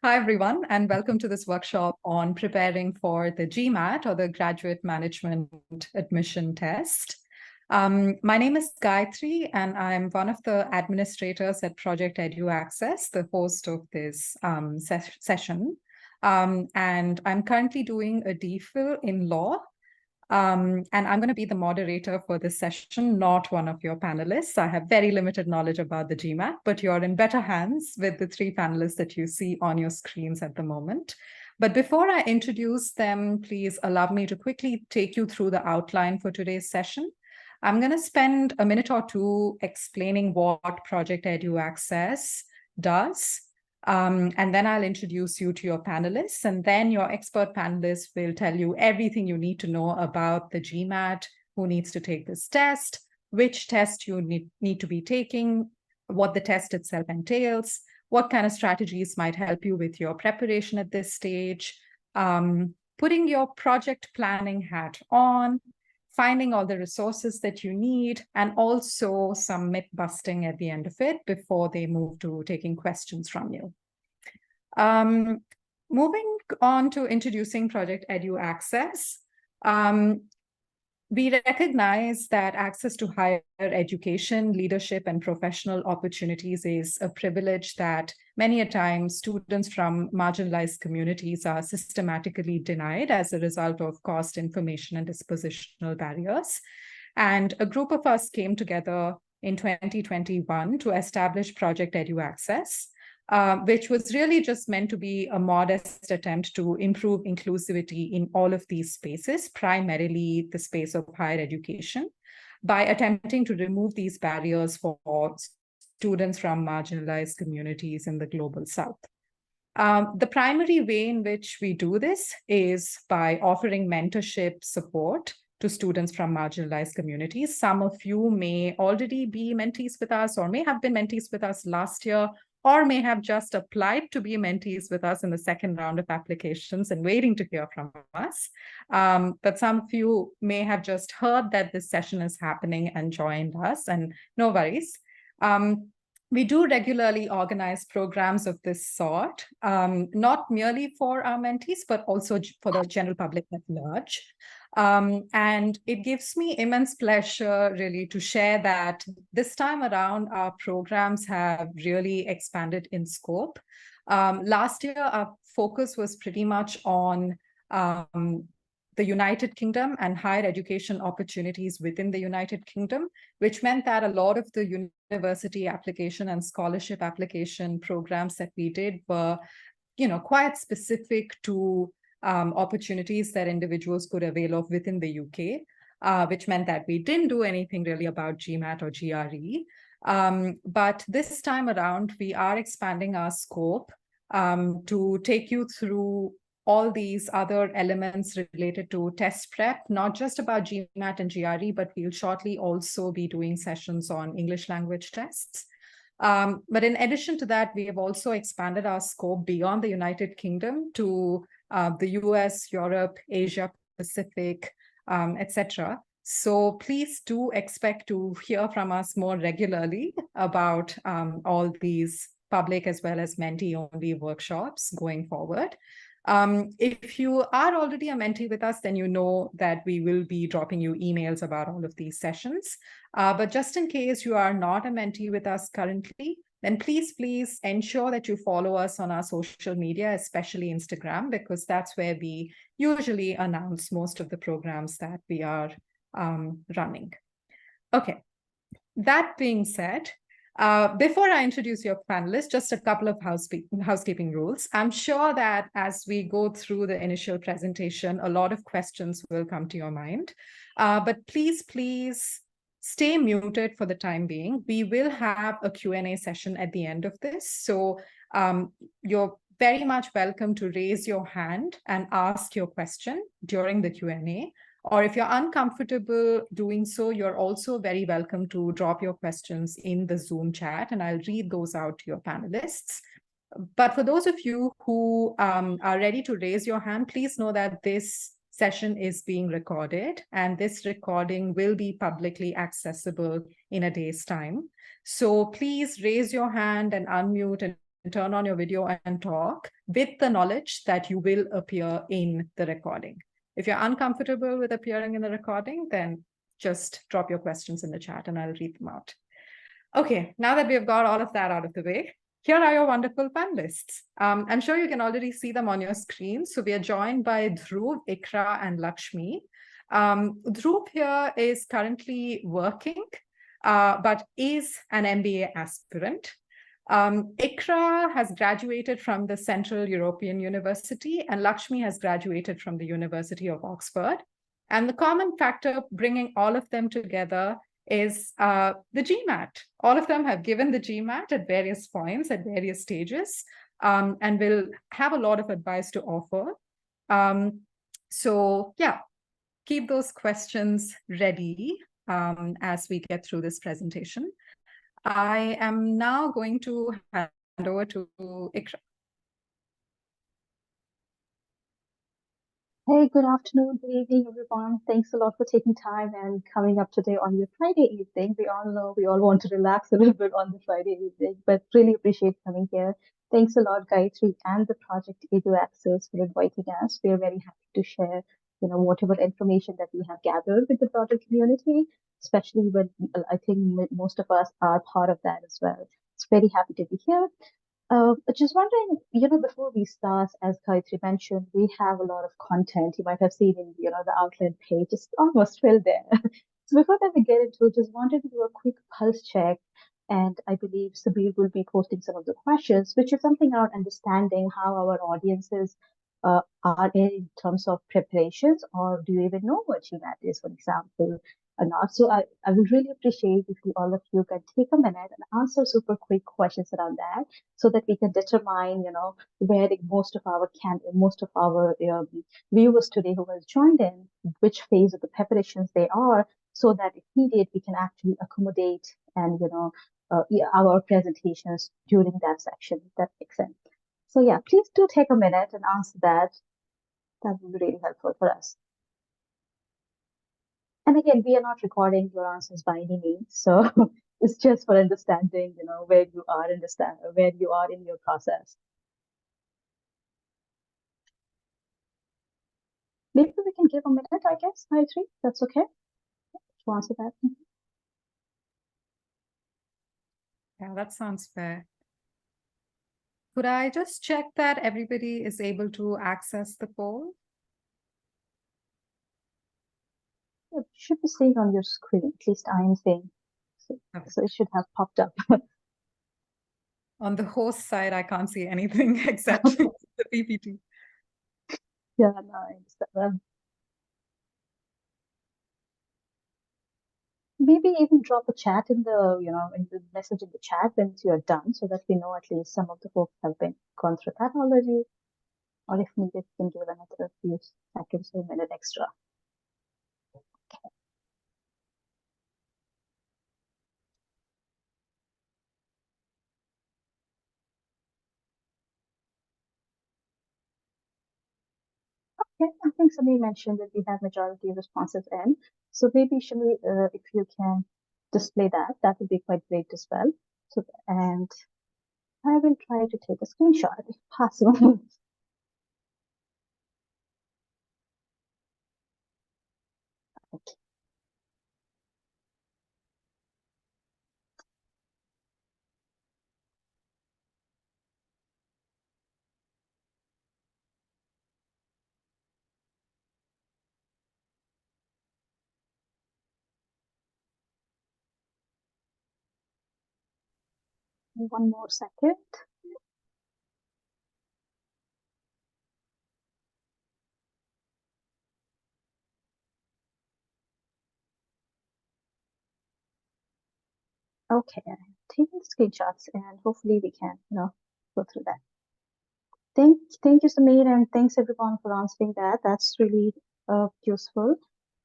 Hi, everyone, and welcome to this workshop on preparing for the GMAT, or the Graduate Management Admission Test. My name is Gayatri, and I'm one of the administrators at Project EduAccess, the host of this session. And I'm currently doing a DPhil in law. And I'm going to be the moderator for this session, not one of your panelists. I have very limited knowledge about the GMAT, but you're in better hands with the three panelists that you see on your screens at the moment. But before I introduce them, please allow me to quickly take you through the outline for today's session. I'm going to spend a minute or two explaining what Project EduAccess does. And then I'll introduce you to your panelists, and then your expert panelists will tell you everything you need to know about the GMAT, who needs to take this test, which test you need to be taking, what the test itself entails, what kind of strategies might help you with your preparation at this stage, putting your project planning hat on, finding all the resources that you need, and also some myth busting at the end of it before they move to taking questions from you. Moving on to introducing Project EduAccess, we recognize that access to higher education, leadership, and professional opportunities is a privilege that many a time students from marginalized communities are systematically denied as a result of cost, information, and dispositional barriers. And a group of us came together in 2021 to establish Project EduAccess, which was really just meant to be a modest attempt to improve inclusivity in all of these spaces, primarily the space of higher education, by attempting to remove these barriers for students from marginalized communities in the global South. The primary way in which we do this is by offering mentorship support to students from marginalized communities. Some of you may already be mentees with us, or may have been mentees with us last year, or may have just applied to be mentees with us in the second round of applications and waiting to hear from us. But some of you may have just heard that this session is happening and joined us, and no worries. We do regularly organize programs of this sort, not merely for our mentees, but also for the general public at large. And it gives me immense pleasure, really, to share that this time around, our programs have really expanded in scope. Last year, our focus was pretty much on the United Kingdom and higher education opportunities within the United Kingdom, which meant that a lot of the university application and scholarship application programs that we did were, quite specific to opportunities that individuals could avail of within the UK, which meant that we didn't do anything really about GMAT or GRE. But this time around, we are expanding our scope to take you through all these other elements related to test prep, not just about GMAT and GRE, but we'll shortly also be doing sessions on English language tests. But in addition to that, we have also expanded our scope beyond the United Kingdom to the US, Europe, Asia Pacific, etc. So please do expect to hear from us more regularly about all these public as well as mentee-only workshops going forward. If you are already a mentee with us, then you know that we will be dropping you emails about all of these sessions. But just in case you are not a mentee with us currently, then please ensure that you follow us on our social media, especially Instagram, because that's where we usually announce most of the programs that we are running. Okay, that being said, before I introduce your panelists, just a couple of housekeeping rules. I'm sure that as we go through the initial presentation, a lot of questions will come to your mind. But please stay muted for the time being. We will have a Q&A session at the end of this. So you're very much welcome to raise your hand and ask your question during the Q&A. Or if you're uncomfortable doing so, you're also very welcome to drop your questions in the Zoom chat, and I'll read those out to your panelists. But for those of you who are ready to raise your hand, please know that this session is being recorded, and this recording will be publicly accessible in a day's time. So please raise your hand and unmute and turn on your video and talk with the knowledge that you will appear in the recording. If you're uncomfortable with appearing in the recording, then just drop your questions in the chat and I'll read them out. Okay, now that we've got all of that out of the way, here are your wonderful panelists. I'm sure you can already see them on your screen. So we are joined by Dhruv, Ekra, and Lakshmi. Dhruv here is currently working, but is an MBA aspirant. Ekra has graduated from the Central European University, and Lakshmi has graduated from the University of Oxford. And the common factor bringing all of them together is the GMAT. All of them have given the GMAT at various points, at various stages, and will have a lot of advice to offer. So yeah, keep those questions ready as we get through this presentation. I am now going to hand over to Ekra. Hey, good afternoon, good evening, everyone. Thanks a lot for taking time and coming up today on your Friday evening. We all know we all want to relax a little bit on the Friday evening, but really appreciate coming here. Thanks a lot, Gayatri and the project EduAccess for inviting us. We are very happy to share, whatever information that we have gathered with the broader community, especially when I think most of us are part of that as well. It's very happy to be here. Just wondering, before we start, as Gayatri mentioned, we have a lot of content. You might have seen in, the outline page, it's almost filled there. So before that we get into it, just wanted to do a quick pulse check. And I believe Sabir will be posting some of the questions, which is something around understanding how our audiences are in terms of preparations, or do you even know what GMAT is, for example, or not? So I would really appreciate if all of you can take a minute and answer super quick questions around that, so that we can determine, where most of our viewers today who has joined in, which phase of the preparations they are, so that if needed, we can actually accommodate and, our presentations during that section, if that makes sense. So yeah, please do take a minute and answer that. That would be really helpful for us. And again, we are not recording your answers by any means, so it's just for understanding, where you are in your process. Maybe we can give a minute, I guess, Gayatri. That's okay to answer that. Yeah, that sounds fair. Could I just check that everybody is able to access the poll? It should be saying on your screen, at least I am saying. So it should have popped up. On the host side, I can't see anything except the PPT. Yeah, no, I understand. Maybe even drop a chat in the message in the chat when you're done, so that we know at least some of the folks have gone through that already. Or if needed, we can give another few seconds or a minute extra. Okay. Okay, I think somebody mentioned that we have majority responses in. So maybe Shami, if you can display that, that would be quite great as well. So, and I will try to take a screenshot if possible. Okay. One more second. Okay, I'm taking screenshots and hopefully we can, go through that. Thank you, Samir, and thanks everyone for answering that. That's really useful.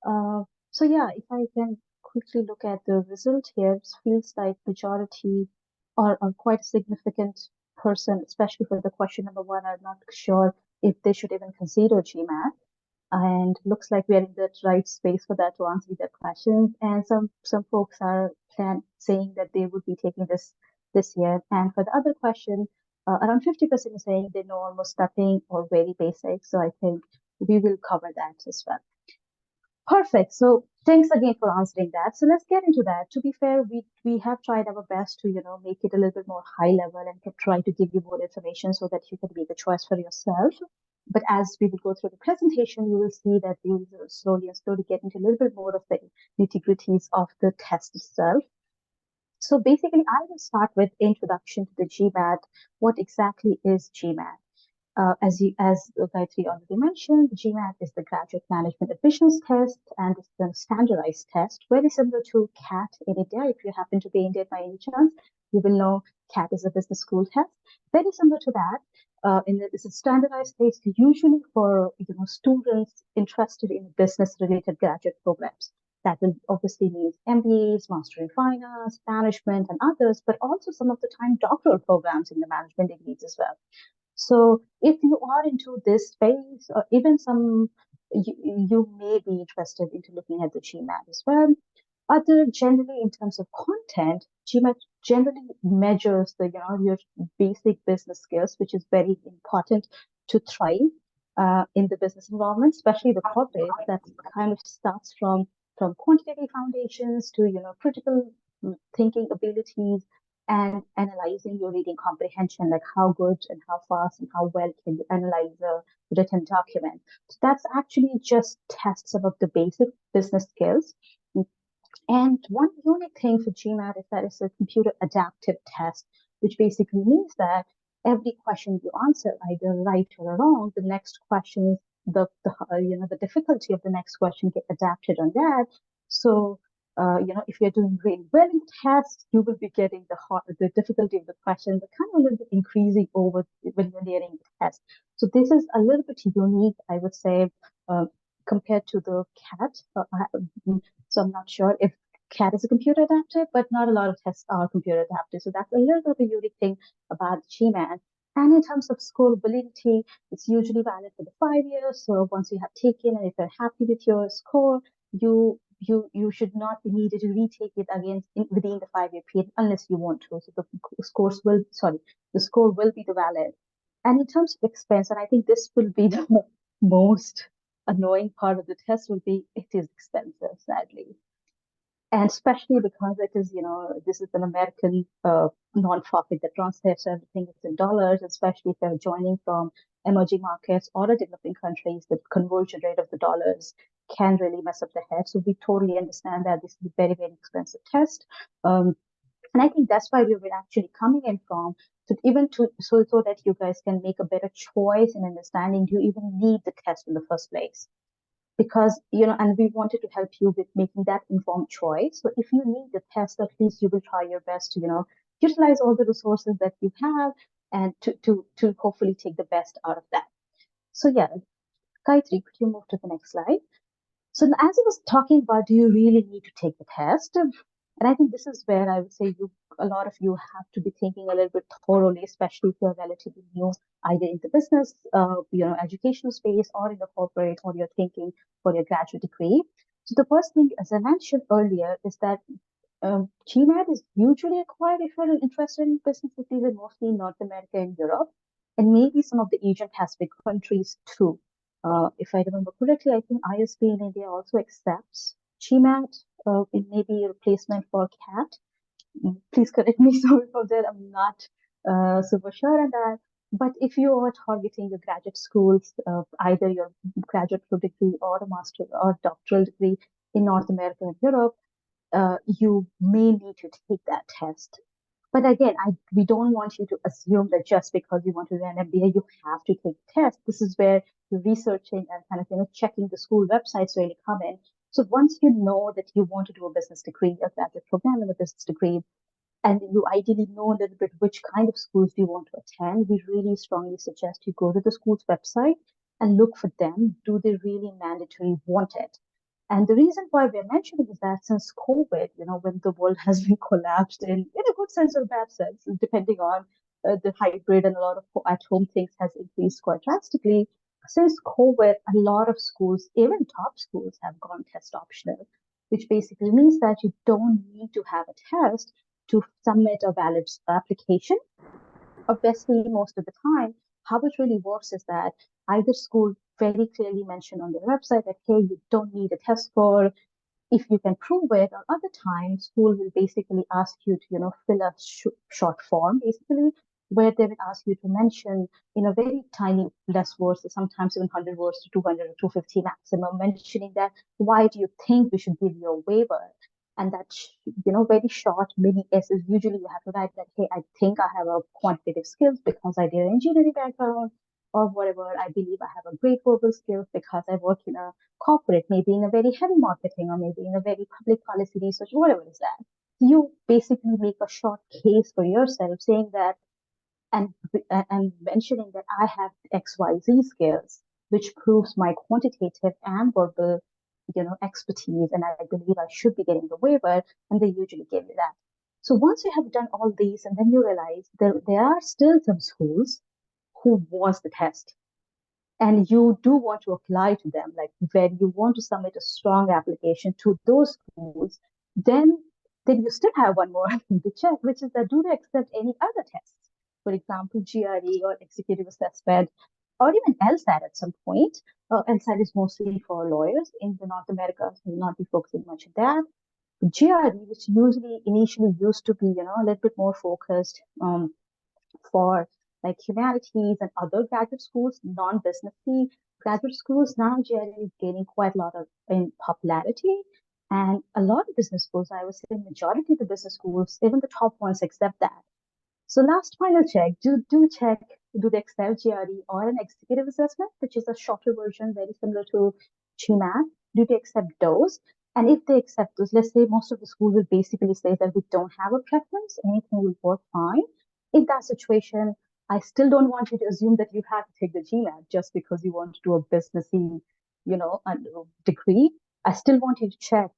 So yeah, if I can quickly look at the result here, it feels like majority or quite a significant person, especially for the question number one, are not sure if they should even consider GMAT. And looks like we're in the right space for that to answer their questions. And some folks are saying that they would be taking this year. And for the other question, Around 50% is saying they know almost nothing or very basic. So I think we will cover that as well. Perfect. So thanks again for answering that. So let's get into that. To be fair, we have tried our best to, make it a little bit more high level and to try to give you more information so that you can make a choice for yourself. But as we will go through the presentation, you will see that we will slowly and slowly get into a little bit more of the nitty-gritties of the test itself. So basically, I will start with introduction to the GMAT. What exactly is GMAT? As Gayatri already mentioned, GMAT is the Graduate Management Admissions Test, and it's a standardized test, very similar to CAT in India. If you happen to be Indian by any chance, you will know CAT is a business school test. Very similar to that. It's a standardized test usually for students interested in business-related graduate programs. That will obviously mean MBAs, Master in Finance, Management, and others, but also some of the time doctoral programs in the management degrees as well. So if you are into this space, or even you may be interested into looking at the GMAT as well. Other generally in terms of content, GMAT generally measures your basic business skills, which is very important to thrive in the business environment, especially the corporate. That kind of starts from quantitative foundations to critical thinking abilities and analyzing your reading comprehension, like how good and how fast and how well can you analyze a written document. So that's actually just tests some of the basic business skills. And one unique thing for GMAT is that it's a computer adaptive test, which basically means that every question you answer, either right or wrong, the next question, the difficulty of the next question get adapted on that. So if you're doing really well in tests, you will be getting the difficulty of the question, but kind of a little bit increasing over when you're nearing the test. So this is a little bit unique, I would say, compared to the CAT. So I'm not sure if CAT is a computer adaptive, but not a lot of tests are computer adaptive. So that's a little bit of a unique thing about GMAT. And in terms of score validity, it's usually valid for the 5 years. So once you have taken and if you're happy with your score, you should not immediately retake it again within the 5-year period unless you want to. So the score will be the valid. And in terms of expense, and I think this will be the most annoying part of the test will be it is expensive, sadly. And especially because it is, this is an American nonprofit that translates everything in dollars, especially if they're joining from emerging markets or developing countries, the conversion rate of the dollars can really mess up the head. So we totally understand that this is a very, very expensive test. And I think that's why we were actually coming in from so that you guys can make a better choice in understanding do you even need the test in the first place? Because and we wanted to help you with making that informed choice. So if you need the test, at least you will try your best to utilize all the resources that you have and to hopefully take the best out of that. So yeah, Gayatri, could you move to the next slide? So as I was talking about, do you really need to take the test? And I think this is where I would say a lot of you have to be thinking a little bit thoroughly, especially if you're relatively new, either in the business, educational space, or in the corporate, or you're thinking for your graduate degree. So the first thing, as I mentioned earlier, is that GMAT is usually required if you're interested in business degrees, and mostly in North America and Europe, and maybe some of the Asian Pacific countries too. If I remember correctly, I think ISB in India also accepts GMAT. It may be a replacement for CAT. Please correct me, sorry for that. I'm not super sure on that. But if you are targeting your graduate schools, either your graduate degree or a master or doctoral degree in North America and Europe, you may need to take that test. But again, we don't want you to assume that just because you want to do an MBA, you have to take the test. This is where the researching and kind of checking the school websites really come in. So once you know that you want to do a business degree, a graduate program in a business degree, and you ideally know a little bit which kind of schools do you want to attend, we really strongly suggest you go to the school's website and look for them. Do they really mandatory want it? And the reason why we're mentioning is that since COVID, when the world has been collapsed in a good sense or bad sense, depending on the hybrid and a lot of at-home things has increased quite drastically. Since COVID, a lot of schools, even top schools, have gone test optional, which basically means that you don't need to have a test to submit a valid application. obviously, most of the time, how it really works is that either school very clearly mention on their website that, hey, you don't need a test score if you can prove it. Or other times, school will basically ask you to, fill a short form, basically, where they will ask you to mention in a very tiny, less words, sometimes even 100 words to 200 or 250 maximum, mentioning that why do you think we should give you a waiver? And that, very short mini essays, usually you have to write that, hey, I think I have a quantitative skills because I did an engineering background, or whatever. I believe I have a great verbal skills because I work in a corporate, maybe in a very heavy marketing, or maybe in a very public policy research, whatever is that. So you basically make a short case for yourself saying that, and mentioning that I have XYZ skills, which proves my quantitative and verbal, expertise, and I believe I should be getting the waiver, and they usually give you that. So once you have done all these, and then you realize there are still some schools who wants the test, and you do want to apply to them, like where you want to submit a strong application to those schools, then you still have one more thing to check, which is that do they accept any other tests? For example, GRE or executive assessment, or even LSAT at some point. LSAT is mostly for lawyers in the North America, so we'll not be focusing much on that. GRE, which usually initially used to be, a little bit more focused for like humanities and other graduate schools, non-businessy graduate schools. Now GRE is gaining quite a lot of in popularity. And a lot of business schools, I would say majority of the business schools, even the top ones, accept that. So last final check, do check, do they accept GRE or an executive assessment, which is a shorter version, very similar to GMAT. Do they accept those? And if they accept those, let's say most of the schools will basically say that we don't have a preference, anything will work fine. In that situation, I still don't want you to assume that you have to take the GMAT just because you want to do a businessy, degree. I still want you to check,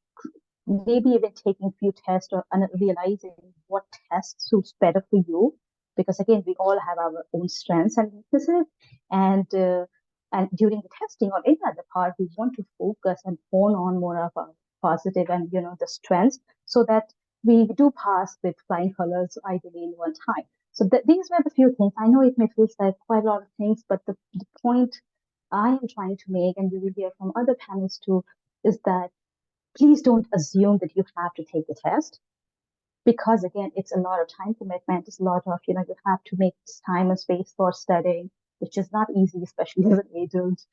maybe even taking a few tests or realizing what test suits better for you, because again, we all have our own strengths and weaknesses, and during the testing or any other part, we want to focus and hone on more of our positive and the strengths, so that we do pass with flying colors, ideally in one time. So these were the few things. I know it may feel like quite a lot of things, but the point I am trying to make, and you will hear from other panels too, is that please don't assume that you have to take the test, because again, it's a lot of time commitment. It's a lot of, you have to make time and space for studying, which is not easy, especially as an adult.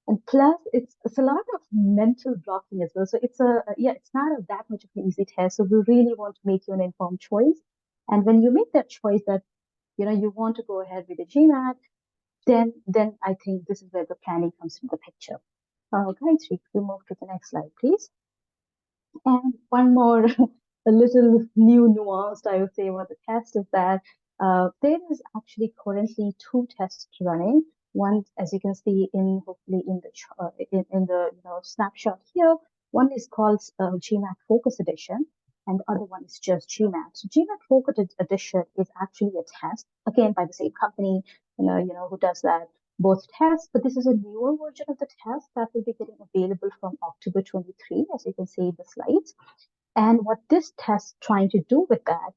And plus, it's a lot of mental blocking as well. So it's not that much of an easy test. So we really want to make you an informed choice. And when you make that choice that, you want to go ahead with the GMAT, then I think this is where the planning comes into the picture. Guys, we move to the next slide, please. And one more, a little new nuanced, I would say, about the test is that there is actually currently two tests running. One, as you can see hopefully in the snapshot here, one is called GMAT Focus Edition, and the other one is just GMAT. So GMAT Focus Edition is actually a test, again by the same company, who does that both tests, but this is a newer version of the test that will be getting available from October 23, as you can see in the slides. And what this test trying to do with that,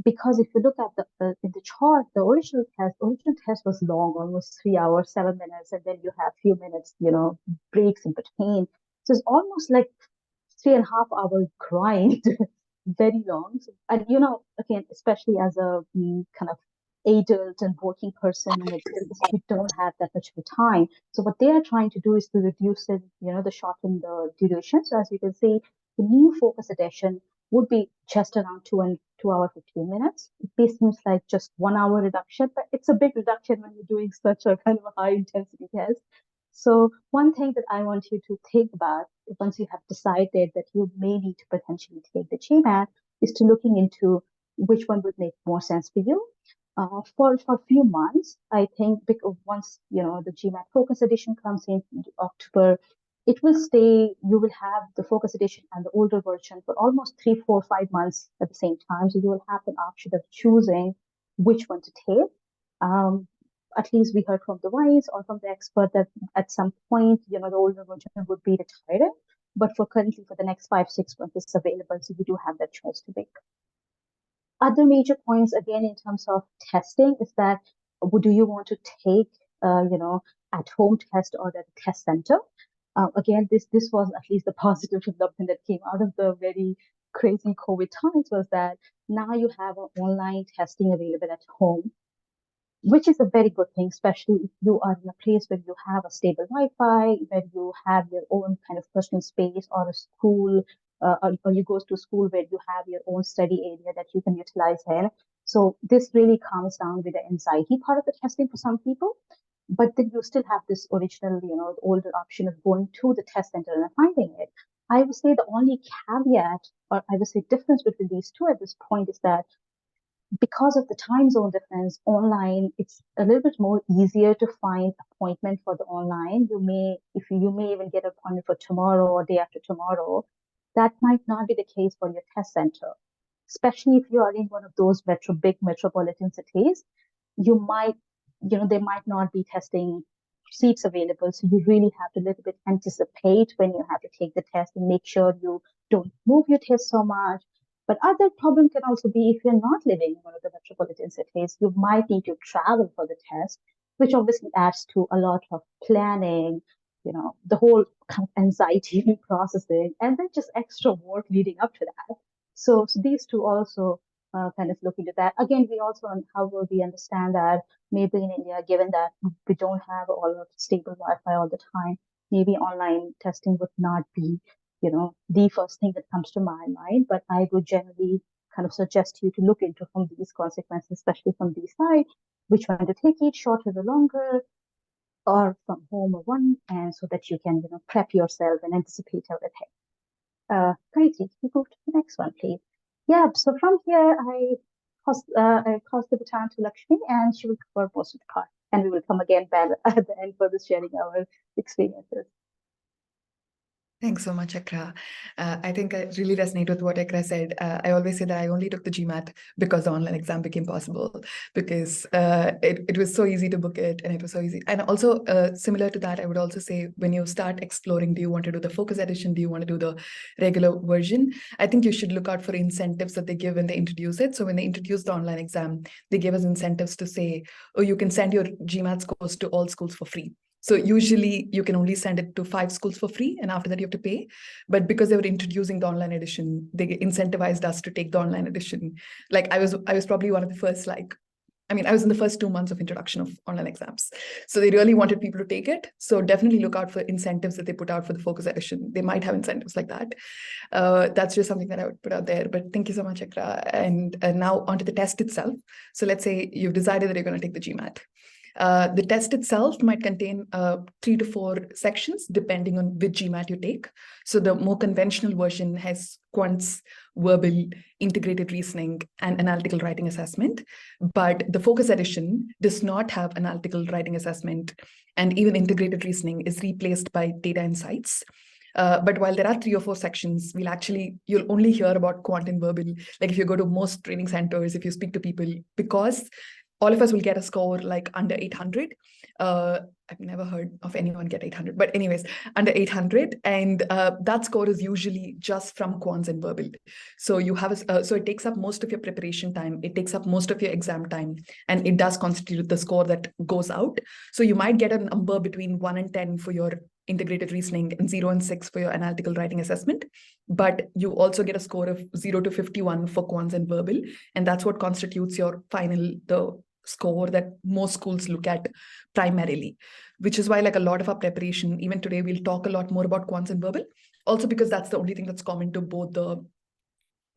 because if you look at in the chart, the original test was long, almost 3 hours, 7 minutes, and then you have few minutes, breaks in between. So it's almost like 3.5 hour grind, very long. So, and again, especially as a kind of adult and working person, you don't have that much of a time. So what they are trying to do is to reduce it, the shorten the duration. So as you can see, the new focus edition would be just around 2 hour 15 minutes. It seems like just 1 hour reduction, but it's a big reduction when you're doing such a kind of a high intensity test. So one thing that I want you to think about once you have decided that you may need to potentially take the GMAT is to looking into which one would make more sense for you. For a few months, I think, because once the GMAT Focus Edition comes in October, it will stay. You will have the Focus Edition and the older version for almost 3, 4, 5 months at the same time. So you will have an option of choosing which one to take. At least we heard from the wise or from the expert that at some point, the older version would be retired. But for currently, for the next 5, 6 months, it's available. So you do have that choice to make. Other major points, again, in terms of testing, is that do you want to take, at home test or at a test center? Again, this was at least the positive development that came out of the very crazy COVID times, was that now you have an online testing available at home, which is a very good thing, especially if you are in a place where you have a stable Wi-Fi, where you have your own kind of personal space, or a school, or you go to school where you have your own study area that you can utilize there. So this really calms down with the anxiety part of the testing for some people. But then you still have this original, older option of going to the test center and finding it. I would say the only caveat, or I would say difference between these two at this point, is that because of the time zone difference, online, it's a little bit more easier to find appointment for the online. You may even get an appointment for tomorrow or day after tomorrow. That might not be the case for your test center, especially if you are in one of those big metropolitan cities. You might, there might not be testing seats available. So you really have to a little bit anticipate when you have to take the test and make sure you don't move your test so much. But other problem can also be if you're not living in one of the metropolitan cities, you might need to travel for the test, which obviously adds to a lot of planning, the whole kind of anxiety in processing, and then just extra work leading up to that. So these two also kind of look into that. Again, however, we understand that maybe in India, given that we don't have all of stable Wi-Fi all the time, maybe online testing would not be the first thing that comes to my mind, but I would generally kind of suggest you to look into from these consequences, especially from these sides, which one to take it, shorter or longer, or from home or one, and so that you can, prep yourself and anticipate everything. Great, we move to the next one, please. Yeah, so from here, I pass the baton to Lakshmi, and she will cover most of the part, and we will come again back at the end for this sharing our experiences. Thanks so much, Ekra. I think I really resonate with what Ekra said. I always say that I only took the GMAT because the online exam became possible, because it was so easy to book it, and it was so easy. And also, similar to that, I would also say, when you start exploring, do you want to do the focus edition? Do you want to do the regular version? I think you should look out for incentives that they give when they introduce it. So when they introduced the online exam, they gave us incentives to say, oh, you can send your GMAT scores to all schools for free. So usually you can only send it to 5 schools for free, and after that you have to pay. But because they were introducing the online edition, they incentivized us to take the online edition. Like I was probably one of the first, I was in the first 2 months of introduction of online exams. So they really wanted people to take it. So definitely look out for incentives that they put out for the focus edition. They might have incentives like that. That's just something that I would put out there. But thank you so much, Ekra. And now onto the test itself. So let's say you've decided that you're going to take the GMAT. The test itself might contain 3 to 4 sections, depending on which GMAT you take. So the more conventional version has quants, verbal, integrated reasoning, and analytical writing assessment. But the focus edition does not have analytical writing assessment, and even integrated reasoning is replaced by data insights. But while there are 3 or 4 sections, you'll only hear about quant and verbal. Like if you go to most training centers, if you speak to people, because all of us will get a score like under 800. I've never heard of anyone get 800, but anyways, under 800. And that score is usually just from quants and verbal. So so it takes up most of your preparation time. It takes up most of your exam time, and it does constitute the score that goes out. So you might get a number between 1 and 10 for your integrated reasoning and 0 and 6 for your analytical writing assessment. But you also get a score of 0 to 51 for quants and verbal. And that's what constitutes your the score that most schools look at primarily, which is why like a lot of our preparation, even today, we'll talk a lot more about quants and verbal, also because that's the only thing that's common to both the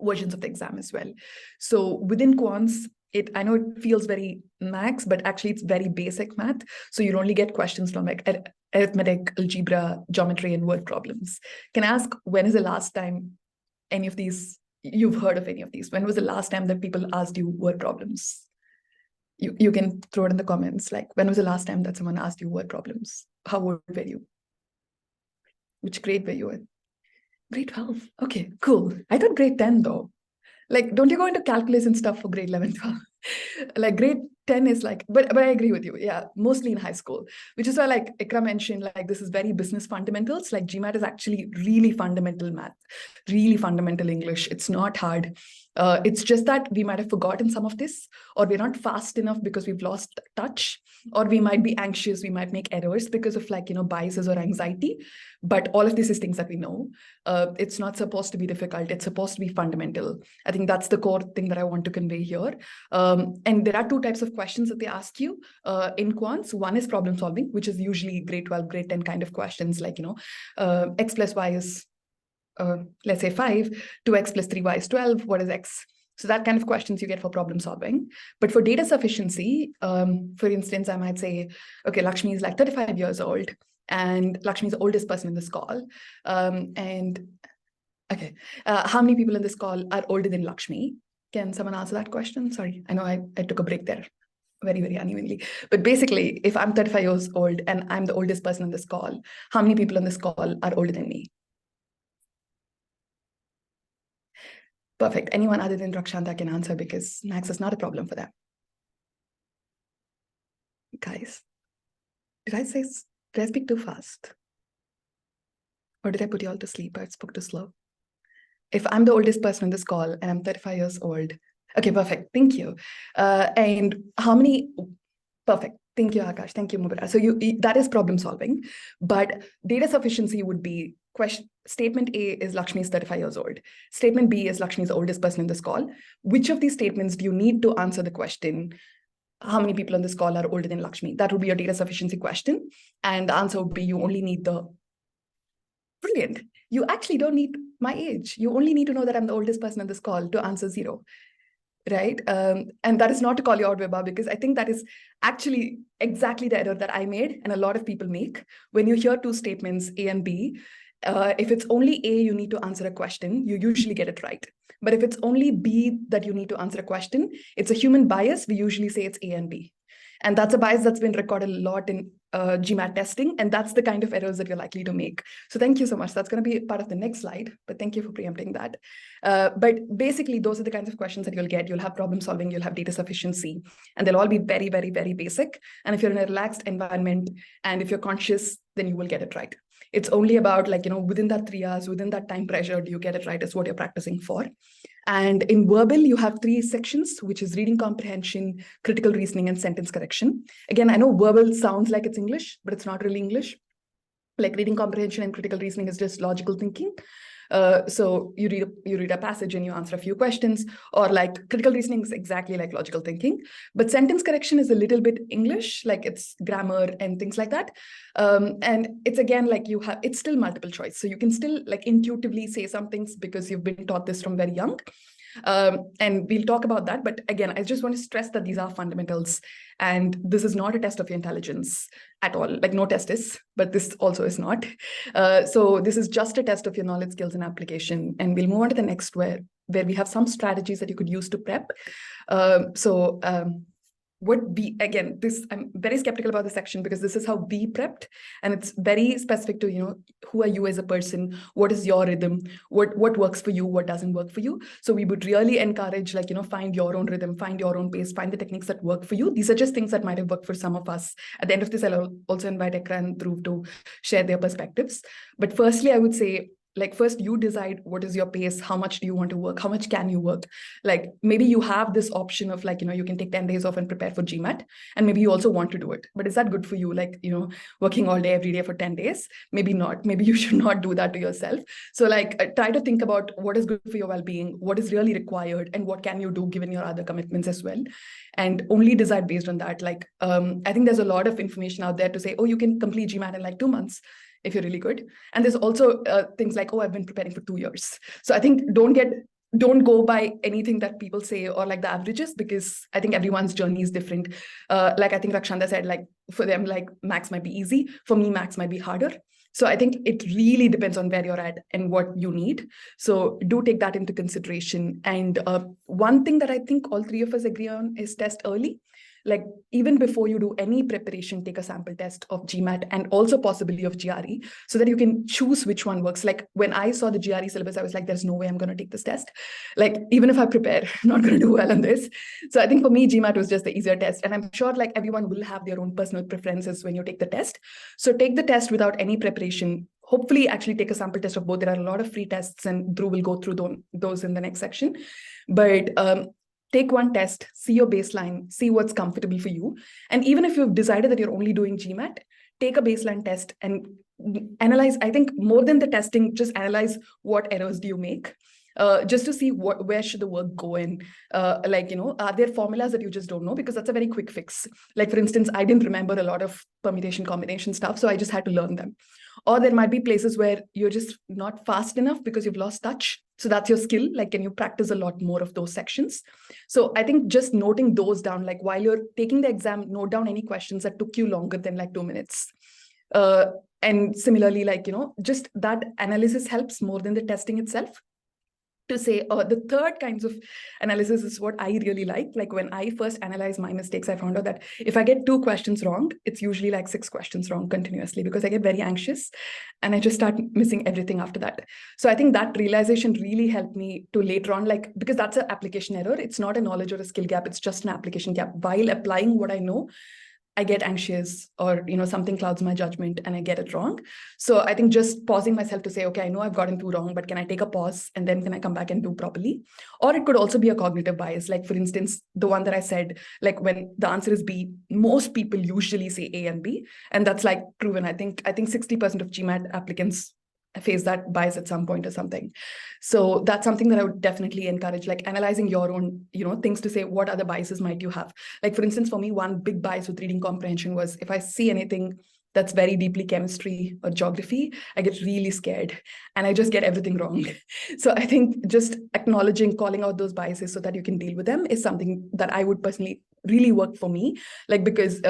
versions of the exam as well. So within quants, I know it feels very max, but actually it's very basic math. So you'll only get questions from like arithmetic, algebra, geometry, and word problems. Can I ask, when is the last time any of these, you've heard of any of these? When was the last time that people asked you word problems? You can throw it in the comments. Like, when was the last time that someone asked you word problems? How old were you? Which grade were you in? Grade 12. Okay, cool. I thought grade 10 though. Like, don't you go into calculus and stuff for grade 11, 12? Like grade 10 is like, but I agree with you. Yeah, mostly in high school, which is why like Ekra mentioned, like this is very business fundamentals. Like GMAT is actually really fundamental math, really fundamental English. It's not hard. It's just that we might have forgotten some of this, or we're not fast enough because we've lost touch, or we might be anxious, we might make errors because of like, biases or anxiety. But all of this is things that we know. It's not supposed to be difficult. It's supposed to be fundamental. I think that's the core thing that I want to convey here. And there are two types of questions that they ask you in quants. One is problem solving, which is usually grade 12, grade 10 kind of questions, like, x plus y is, let's say 5, 2x plus 3y is 12, what is x? So that kind of questions you get for problem solving. But for data sufficiency, for instance, I might say, okay, Lakshmi is like 35 years old, and Lakshmi is the oldest person in this call. And okay, how many people in this call are older than Lakshmi? Can someone answer that question? Sorry, I know I took a break there very, very unevenly. But basically, if I'm 35 years old and I'm the oldest person in this call, how many people on this call are older than me? Perfect. Anyone other than Rakshanta can answer because max is not a problem for them. Guys, did I speak too fast? Or did I put you all to sleep? I spoke too slow. If I'm the oldest person in this call and I'm 35 years old, okay, perfect. Thank you. And how many? Perfect. Thank you, Akash. Thank you, Mubara. So that is problem solving, but data sufficiency would be question. Statement A is Lakshmi is 35 years old. Statement B is Lakshmi is the oldest person in this call. Which of these statements do you need to answer the question, how many people on this call are older than Lakshmi? That would be a data sufficiency question. And the answer would be you only need the, brilliant. You actually don't need my age. You only need to know that I'm the oldest person on this call to answer 0. Right? And that is not to call you out, Vibha, because I think that is actually exactly the error that I made and a lot of people make. When you hear two statements, A and B, if it's only A, you need to answer a question, you usually get it right. But if it's only B that you need to answer a question, it's a human bias. We usually say it's A and B. And that's a bias that's been recorded a lot in GMAT testing. And that's the kind of errors that you're likely to make. So thank you so much. That's going to be part of the next slide, but thank you for preempting that. But basically, those are the kinds of questions that you'll get. You'll have problem solving, you'll have data sufficiency, and they'll all be very, very, very basic. And if you're in a relaxed environment and if you're conscious, then you will get it right. It's only about like, within that 3 hours, within that time pressure, do you get it right is what you're practicing for. And in verbal, you have 3 sections, which is reading comprehension, critical reasoning, and sentence correction. Again, I know verbal sounds like it's English, but it's not really English. Like reading comprehension and critical reasoning is just logical thinking. So you read a passage and you answer a few questions, or like critical reasoning is exactly like logical thinking. But sentence correction is a little bit English, like it's grammar and things like that. And it's again like it's still multiple choice. So you can still like intuitively say some things because you've been taught this from very young. And we'll talk about that. But again, I just want to stress that these are fundamentals. And this is not a test of your intelligence at all. Like no test is, but this also is not. So this is just a test of your knowledge, skills, and application. And we'll move on to the next where we have some strategies that you could use to prep. I'm very skeptical about this section because this is how we prepped, and it's very specific to, who are you as a person, what is your rhythm, what works for you, what doesn't work for you. So we would really encourage find your own rhythm, find your own pace, find the techniques that work for you. These are just things that might have worked for some of us. At the end of this, I'll also invite Ekra and Dhruv to share their perspectives. But firstly, I would say, first you decide what is your pace, how much do you want to work, how much can you work. Like maybe you have this option of you can take 10 days off and prepare for GMAT, and maybe you also want to do it, but is that good for you? Working all day every day for 10 days, maybe not. Maybe you should not do that to yourself. So try to think about what is good for your well-being, what is really required, and what can you do given your other commitments as well, and only decide based on that. I think there's a lot of information out there to say, oh, you can complete GMAT in 2 months if you're really good. And there's also things like, oh, I've been preparing for 2 years. So I think don't go by anything that people say or the averages, because I think everyone's journey is different. I think Rakshanda said, for them, max might be easy. For me, max might be harder. So I think it really depends on where you're at and what you need. So do take that into consideration. And one thing that I think all 3 of us agree on is test early. like even before you do any preparation, take a sample test of GMAT and also possibly of GRE, so that you can choose which one works. Like when I saw the GRE syllabus, I was like, there's no way I'm going to take this test. Like even if I prepare, I'm not going to do well on this. So I think for me, GMAT was just the easier test. And I'm sure like everyone will have their own personal preferences when you take the test. So take the test without any preparation. Hopefully actually take a sample test of both. There are a lot of free tests and Dhruv will go through those in the next section. But take one test, see your baseline, see what's comfortable for you. And even if you've decided that you're only doing GMAT, take a baseline test and analyze. I think more than the testing, just analyze what errors do you make. Just to see where should the work go in. Like, you know, are there formulas that you just don't know? Because that's a very quick fix. Like, for instance, I didn't remember a lot of permutation combination stuff, so I just had to learn them. Or there might be places where you're just not fast enough because you've lost touch. So that's your skill. Like, can you practice a lot more of those sections? So I think just noting those down, like while you're taking the exam, note down any questions that took you longer than like 2 minutes. And similarly, like, you know, just that analysis helps more than the testing itself. To say the third kinds of analysis is what I really like. Like when I first analyzed my mistakes, I found out that if I get 2 questions wrong, it's usually like 6 questions wrong continuously, because I get very anxious and I just start missing everything after that. So I think that realization really helped me to later on, like, because that's an application error. It's not a knowledge or a skill gap. It's just an application gap. While applying what I know, I get anxious, or, you know, something clouds my judgment and I get it wrong. So I think just pausing myself to say, okay, I know I've gotten 2 wrong, but can I take a pause and then can I come back and do properly? Or it could also be a cognitive bias. Like, for instance, the one that I said, like when the answer is B, most people usually say A and B. And that's like proven. I think 60% of GMAT applicants face that bias at some point or something. So that's something that I would definitely encourage, like analyzing your own, you know, things to say, what other biases might you have? Like, for instance, for me, one big bias with reading comprehension was if I see anything that's very deeply chemistry or geography, I get really scared and I just get everything wrong. So I think just acknowledging, calling out those biases so that you can deal with them is something that I would personally really work for me. Like, because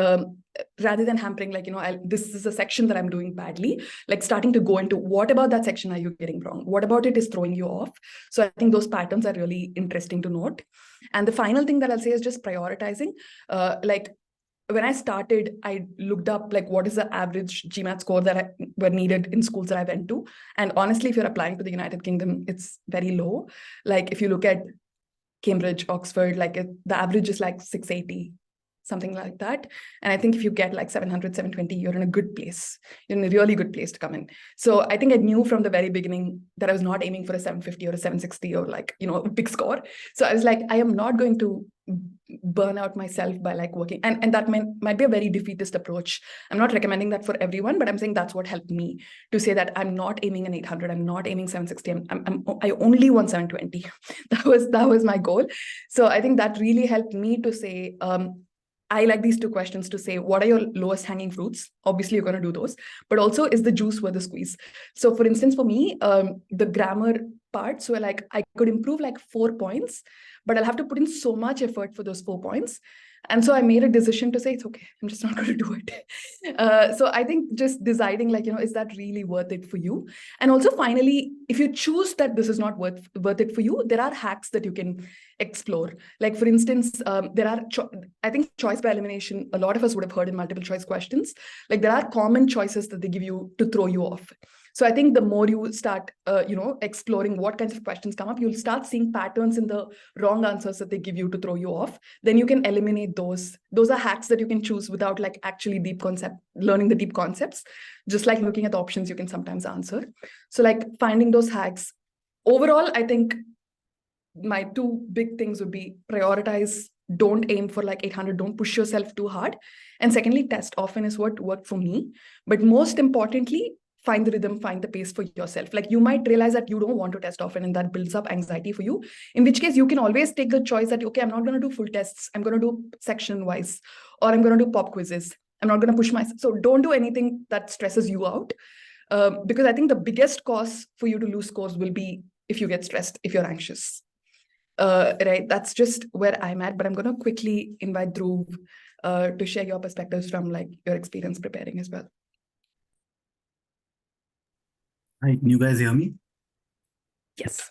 rather than hampering, like, you know, this is a section that I'm doing badly, like starting to go into what about that section are you getting wrong? What about it is throwing you off? So I think those patterns are really interesting to note. And the final thing that I'll say is just prioritizing. Like when I started, I looked up like what is the average GMAT score that were needed in schools that I went to. And honestly, if you're applying to the United Kingdom, it's very low. Like if you look at Cambridge, Oxford, like the average is like 680, something like that. And I think if you get like 700, 720, you're in a good place. You're in a really good place to come in. So I think I knew from the very beginning that I was not aiming for a 750 or a 760 or like, you know, a big score. So I was like, I am not going to burn out myself by like working. And that might be a very defeatist approach. I'm not recommending that for everyone, but I'm saying that's what helped me to say that I'm not aiming an 800. I'm not aiming 760. I only want 720. That was my goal. So I think that really helped me to say, I like these 2 questions to say, what are your lowest hanging fruits? Obviously, you're going to do those, but also is the juice worth the squeeze? So for instance, for me, the grammar parts were like, I could improve like 4 points, but I'll have to put in so much effort for those 4 points. And so I made a decision to say, it's okay, I'm just not going to do it. So I think just deciding like, you know, is that really worth it for you? And also finally, if you choose that this is not worth it for you, there are hacks that you can explore. Like for instance, there are, I think choice by elimination, a lot of us would have heard in multiple choice questions, like there are common choices that they give you to throw you off. So I think the more you start, you know, exploring what kinds of questions come up, you'll start seeing patterns in the wrong answers that they give you to throw you off. Then you can eliminate those. Those are hacks that you can choose without like actually learning the deep concepts. Just like looking at the options, you can sometimes answer. So like finding those hacks. Overall, I think my 2 big things would be prioritize. Don't aim for like 800. Don't push yourself too hard. And secondly, test often is what worked for me. But most importantly, find the rhythm, find the pace for yourself. Like you might realize that you don't want to test often and that builds up anxiety for you, in which case you can always take the choice that, okay, I'm not going to do full tests. I'm going to do section wise, or I'm going to do pop quizzes. I'm not going to push myself. So don't do anything that stresses you out. Because I think the biggest cause for you to lose scores will be if you get stressed, if you're anxious. Right, that's just where I'm at, but I'm going to quickly invite Dhruv to share your perspectives from like your experience preparing as well. Hi, can you guys hear me? Yes.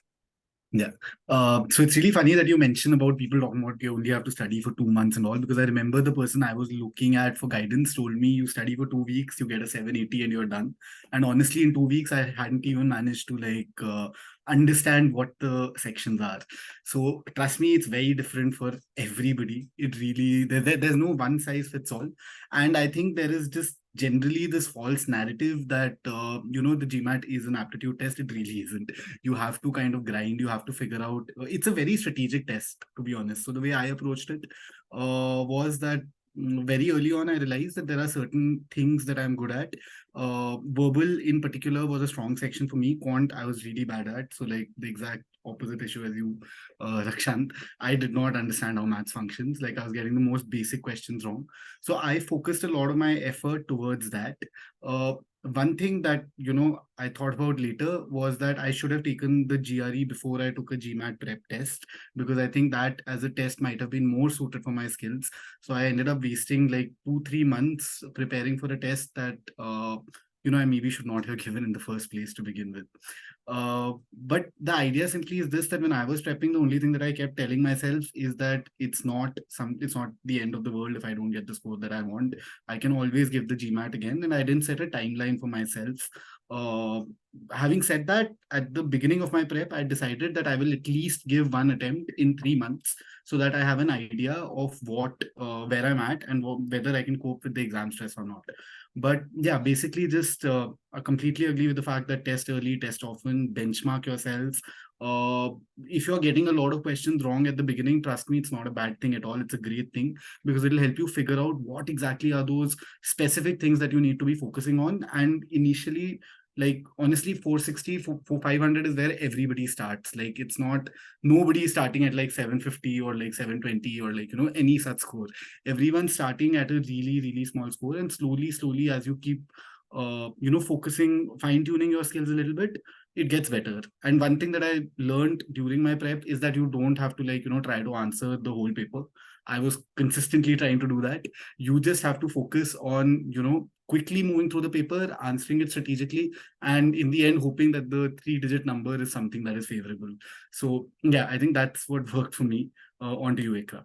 Yeah. So it's really funny that you mentioned about people talking about you only have to study for 2 months and all, because I remember the person I was looking at for guidance told me you study for 2 weeks, you get a 780 and you're done. And honestly, in 2 weeks, I hadn't even managed to understand what the sections are. So trust me, it's very different for everybody. It really, there's no one size fits all. And I think there is just generally this false narrative that, the GMAT is an aptitude test. It really isn't. You have to kind of grind, you have to figure out, it's a very strategic test, to be honest. So the way I approached it was that very early on I realized that there are certain things that I'm good at. Verbal in particular was a strong section for me. Quant I was really bad at, so like the exact opposite issue as you, Rakshant. I did not understand how maths functions. Like I was getting the most basic questions wrong, so I focused a lot of my effort towards that. One thing that I thought about later was that I should have taken the GRE before I took a GMAT prep test, because I think that as a test might have been more suited for my skills. So I ended up wasting like 2-3 months preparing for a test that I maybe should not have given in the first place to begin with. But the idea simply is this, that when I was prepping, the only thing that I kept telling myself is that it's not the end of the world if I don't get the score that I want. I can always give the GMAT again, and I didn't set a timeline for myself. Uh, Having said that, at the beginning of my prep, I decided that I will at least give one attempt in 3 months, so that I have an idea of where I'm at and whether I can cope with the exam stress or not. But yeah, basically just I completely agree with the fact that test early, test often, benchmark yourself. Uh, if you're getting a lot of questions wrong at the beginning, trust me, it's not a bad thing at all. It's a great thing, because it'll help you figure out what exactly are those specific things that you need to be focusing on. And initially, like honestly, 460 for 500 is where everybody starts. Like it's not, nobody is starting at like 750 or like 720 or like any such score. Everyone's starting at a really really small score, and slowly as you keep focusing, fine tuning your skills a little bit, it gets better. And one thing that I learned during my prep is that you don't have to try to answer the whole paper. I was consistently trying to do that. You just have to focus on quickly moving through the paper, answering it strategically, and in the end hoping that the 3-digit number is something that is favorable. So yeah, I think that's what worked for me. On to you, Ekra.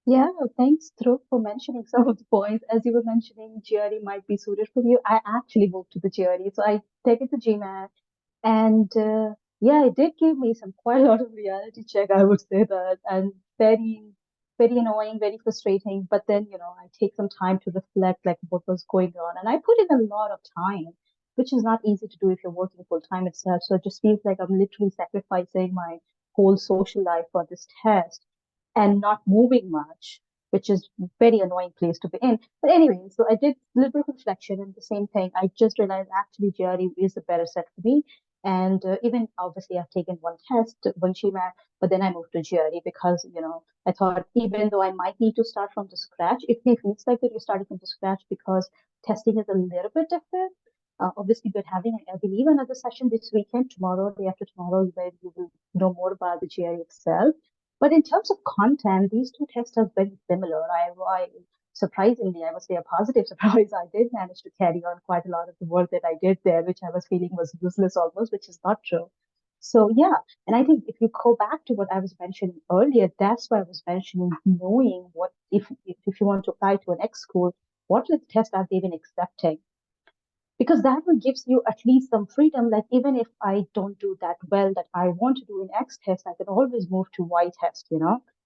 Yeah, thanks, Dhruv, for mentioning some of the points. As you were mentioning, GRE might be suited for you. I actually moved to the GRE, so I take it to GMAT, and yeah, it did give me some quite a lot of reality check, I would say that, and very, very annoying, very frustrating. But then, I take some time to reflect, like what was going on, and I put in a lot of time, which is not easy to do if you're working full time itself. So it just feels like I'm literally sacrificing my whole social life for this test and not moving much, which is very annoying place to be in. But anyway, so I did a little bit of reflection and the same thing. I just realized actually GRE is the better set for me. And even obviously I've taken one test, one GMAT, but then I moved to GRE because, I thought even though I might need to start from the scratch, it feels like that you're starting from the scratch because testing is a little bit different. Obviously, we're having, I believe, another session this weekend, tomorrow, day after tomorrow, where you will know more about the GRE itself. But in terms of content, these two tests are very similar. I surprisingly, I would say a positive surprise, I did manage to carry on quite a lot of the work that I did there, which I was feeling was useless almost, which is not true. So yeah, and I think if you go back to what I was mentioning earlier, that's why I was mentioning knowing what if you want to apply to an X school, what are the tests are they even accepting? Because that will gives you at least some freedom. Like even if I don't do that well that I want to do in X test, I can always move to Y test.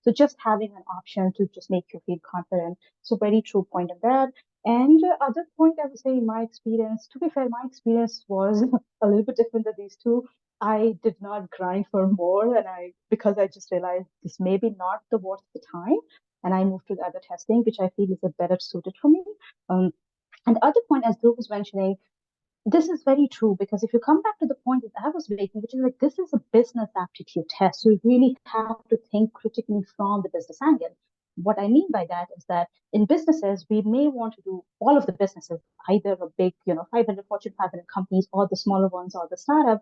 So just having an option to just make you feel confident. So very true point on that. And other point I would say in my experience, to be fair, my experience was a little bit different than these two. I did not grind for more, and because I just realized this may be not the worth the time, and I moved to the other testing, which I feel is a better suited for me. Um, and the other point, as Dhruv was mentioning, this is very true because if you come back to the point that I was making, which is like this is a business aptitude test, so you really have to think critically from the business angle. What I mean by that is that in businesses, we may want to do all of the businesses, either a big, 500 Fortune 500 companies or the smaller ones or the startup.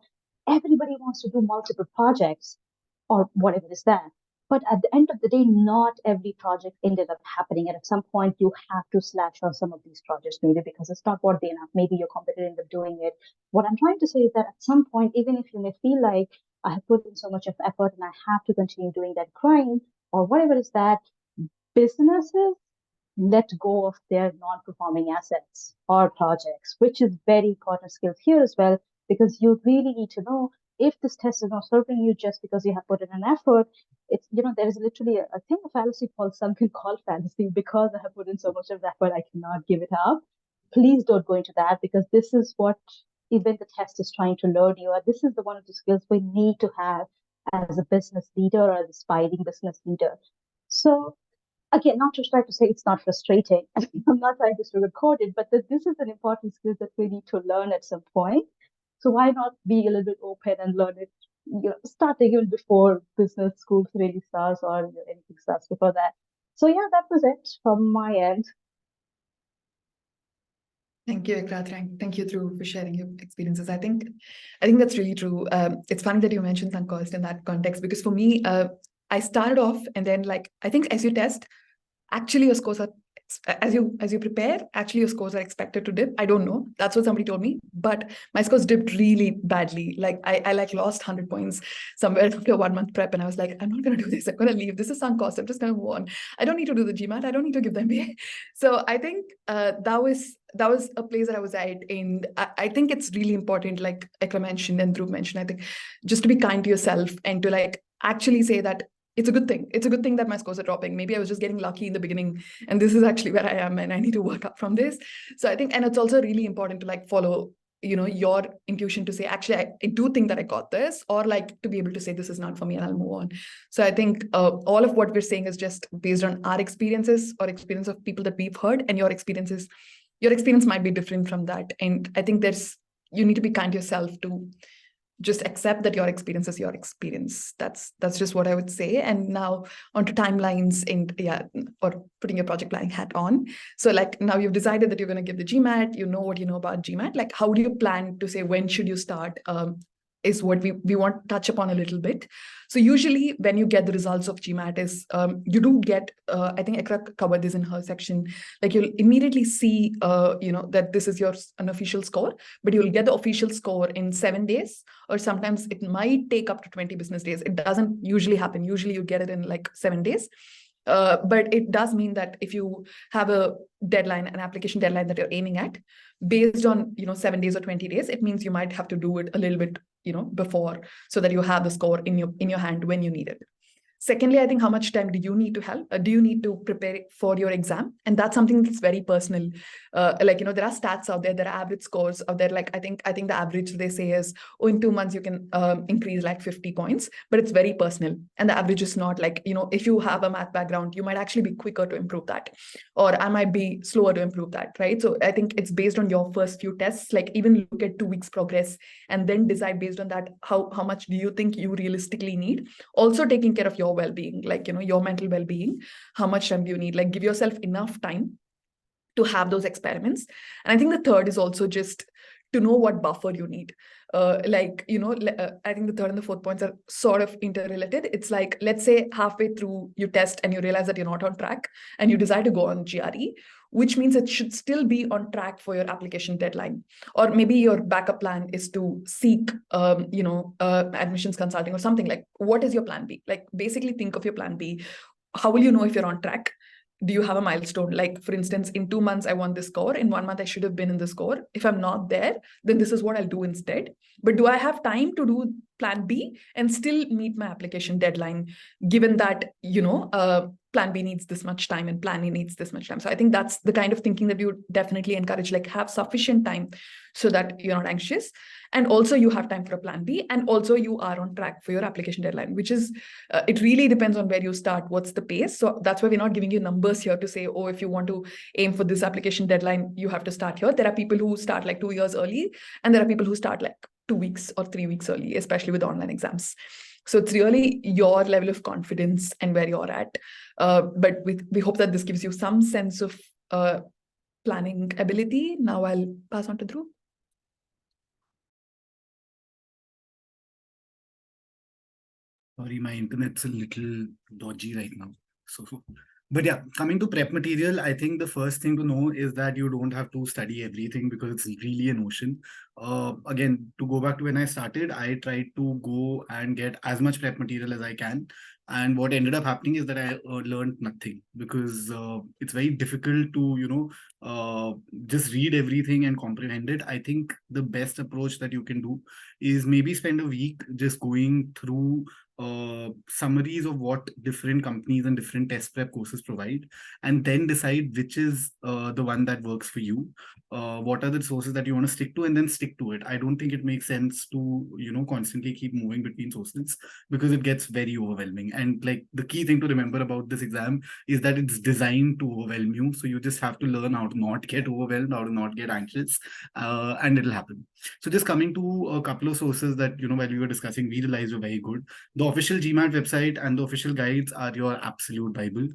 Everybody wants to do multiple projects or whatever is that. But at the end of the day, not every project ended up happening. And at some point, you have to slash on some of these projects, maybe because it's not worthy enough. Maybe your competitor ended up doing it. What I'm trying to say is that at some point, even if you may feel like I have put in so much of effort and I have to continue doing that grind or whatever is that. Businesses let go of their non-performing assets or projects, which is very important skills here as well, because you really need to know if this test is not serving you just because you have put in an effort. It's, there is literally a thing, a fallacy called sunken cost fallacy. Because I have put in so much of effort, I cannot give it up. Please don't go into that, because this is what even the test is trying to learn you. And this is the one of the skills we need to have as a business leader or as aspiring business leader. So again, not to try to say it's not frustrating. I'm not trying to sugarcoat it, but this is an important skill that we need to learn at some point. So why not be a little bit open and learn it, starting even before business schools really starts or anything starts before that. So yeah, that was it from my end. Thank you, Ekra. Thank you, Dhruv, for sharing your experiences. I think that's really true. It's funny that you mentioned sunk cost in that context, because for me, I started off and then I think as you test, actually your scores are, as you prepare, actually your scores are expected to dip. I don't know. That's what somebody told me. But my scores dipped really badly. I lost 100 points somewhere after 1 month prep. And I was like, I'm not going to do this. I'm going to leave. This is sunk cost. I'm just going to move on. I don't need to do the GMAT. I don't need to give the MBA. So I think that was a place that I was at. And I think it's really important, like Ekra mentioned and Dhruv mentioned, I think just to be kind to yourself and to actually say that it's a good thing. It's a good thing that my scores are dropping. Maybe I was just getting lucky in the beginning, and this is actually where I am, and I need to work up from this. So I think, and it's also really important to follow, your intuition to say, actually, I do think that I got this, or to be able to say this is not for me and I'll move on. So I think all of what we're saying is just based on our experiences or experience of people that we've heard, and your experience might be different from that. And I think you need to be kind to yourself to just accept that your experience is your experience. That's just what I would say. And now onto timelines or putting your project planning hat on. So now you've decided that you're going to give the GMAT, you know what you know about GMAT. How do you plan to say when should you start? Is what we want to touch upon a little bit. So usually when you get the results of GMAT is you do get, I think Ekra covered this in her section, you'll immediately see, that this is your unofficial score, but you'll get the official score in 7 days, or sometimes it might take up to 20 business days. It doesn't usually happen. Usually you get it in 7 days. But it does mean that if you have a deadline, an application deadline that you're aiming at, based on 7 days or 20 days, it means you might have to do it a little bit before, so that you have the score in your hand when you need it. Secondly, I think how much time do you need to prepare for your exam? And that's something that's very personal. There are stats out there, there are average scores out there. I think the average they say is, in 2 months you can increase 50 points, but it's very personal. And the average is not if you have a math background, you might actually be quicker to improve that, or I might be slower to improve that, right? So I think it's based on your first few tests. Even look at 2 weeks progress and then decide based on that how much do you think you realistically need. Also taking care of your well-being, your mental well-being. How much time do you need? Give yourself enough time to have those experiments. And I think the third is also just to know what buffer you need. I think the third and the fourth points are sort of interrelated. It's let's say halfway through you test and you realize that you're not on track and you decide to go on GRE, which means it should still be on track for your application deadline. Or maybe your backup plan is to seek, admissions consulting or something. What is your plan B? Basically think of your plan B. How will you know if you're on track? Do you have a milestone? For instance, in 2 months, I want this score. In 1 month, I should have been in the score. If I'm not there, then this is what I'll do instead. But do I have time to do plan B and still meet my application deadline, given that, plan B needs this much time and plan A needs this much time? So I think that's the kind of thinking that we would definitely encourage, have sufficient time so that you're not anxious. And also you have time for a plan B, and also you are on track for your application deadline, which is, it really depends on where you start, what's the pace. So that's why we're not giving you numbers here to say, oh, if you want to aim for this application deadline, you have to start here. There are people who start 2 years early, and there are people who start 2 weeks or 3 weeks early, especially with online exams. So it's really your level of confidence and where you're at. But we hope that this gives you some sense of planning ability. Now I'll pass on to Dhruv. Sorry, my internet's a little dodgy right now. So But yeah, coming to prep material, I think the first thing to know is that you don't have to study everything because it's really an ocean. Again, to go back to when I started, I tried to go and get as much prep material as I can. And what ended up happening is that I learned nothing because it's very difficult to, just read everything and comprehend it. I think the best approach that you can do is maybe spend a week just going through summaries of what different companies and different test prep courses provide, and then decide which is the one that works for you. What are the sources that you want to stick to, and then stick to it. I don't think it makes sense to, constantly keep moving between sources because it gets very overwhelming. And like the key thing to remember about this exam is that it's designed to overwhelm you. So you just have to learn how to not get overwhelmed, how to not get anxious, and it'll happen. So just coming to a couple of sources that, while we were discussing, we realized were very good. The official GMAT website and the official guides are your absolute Bible.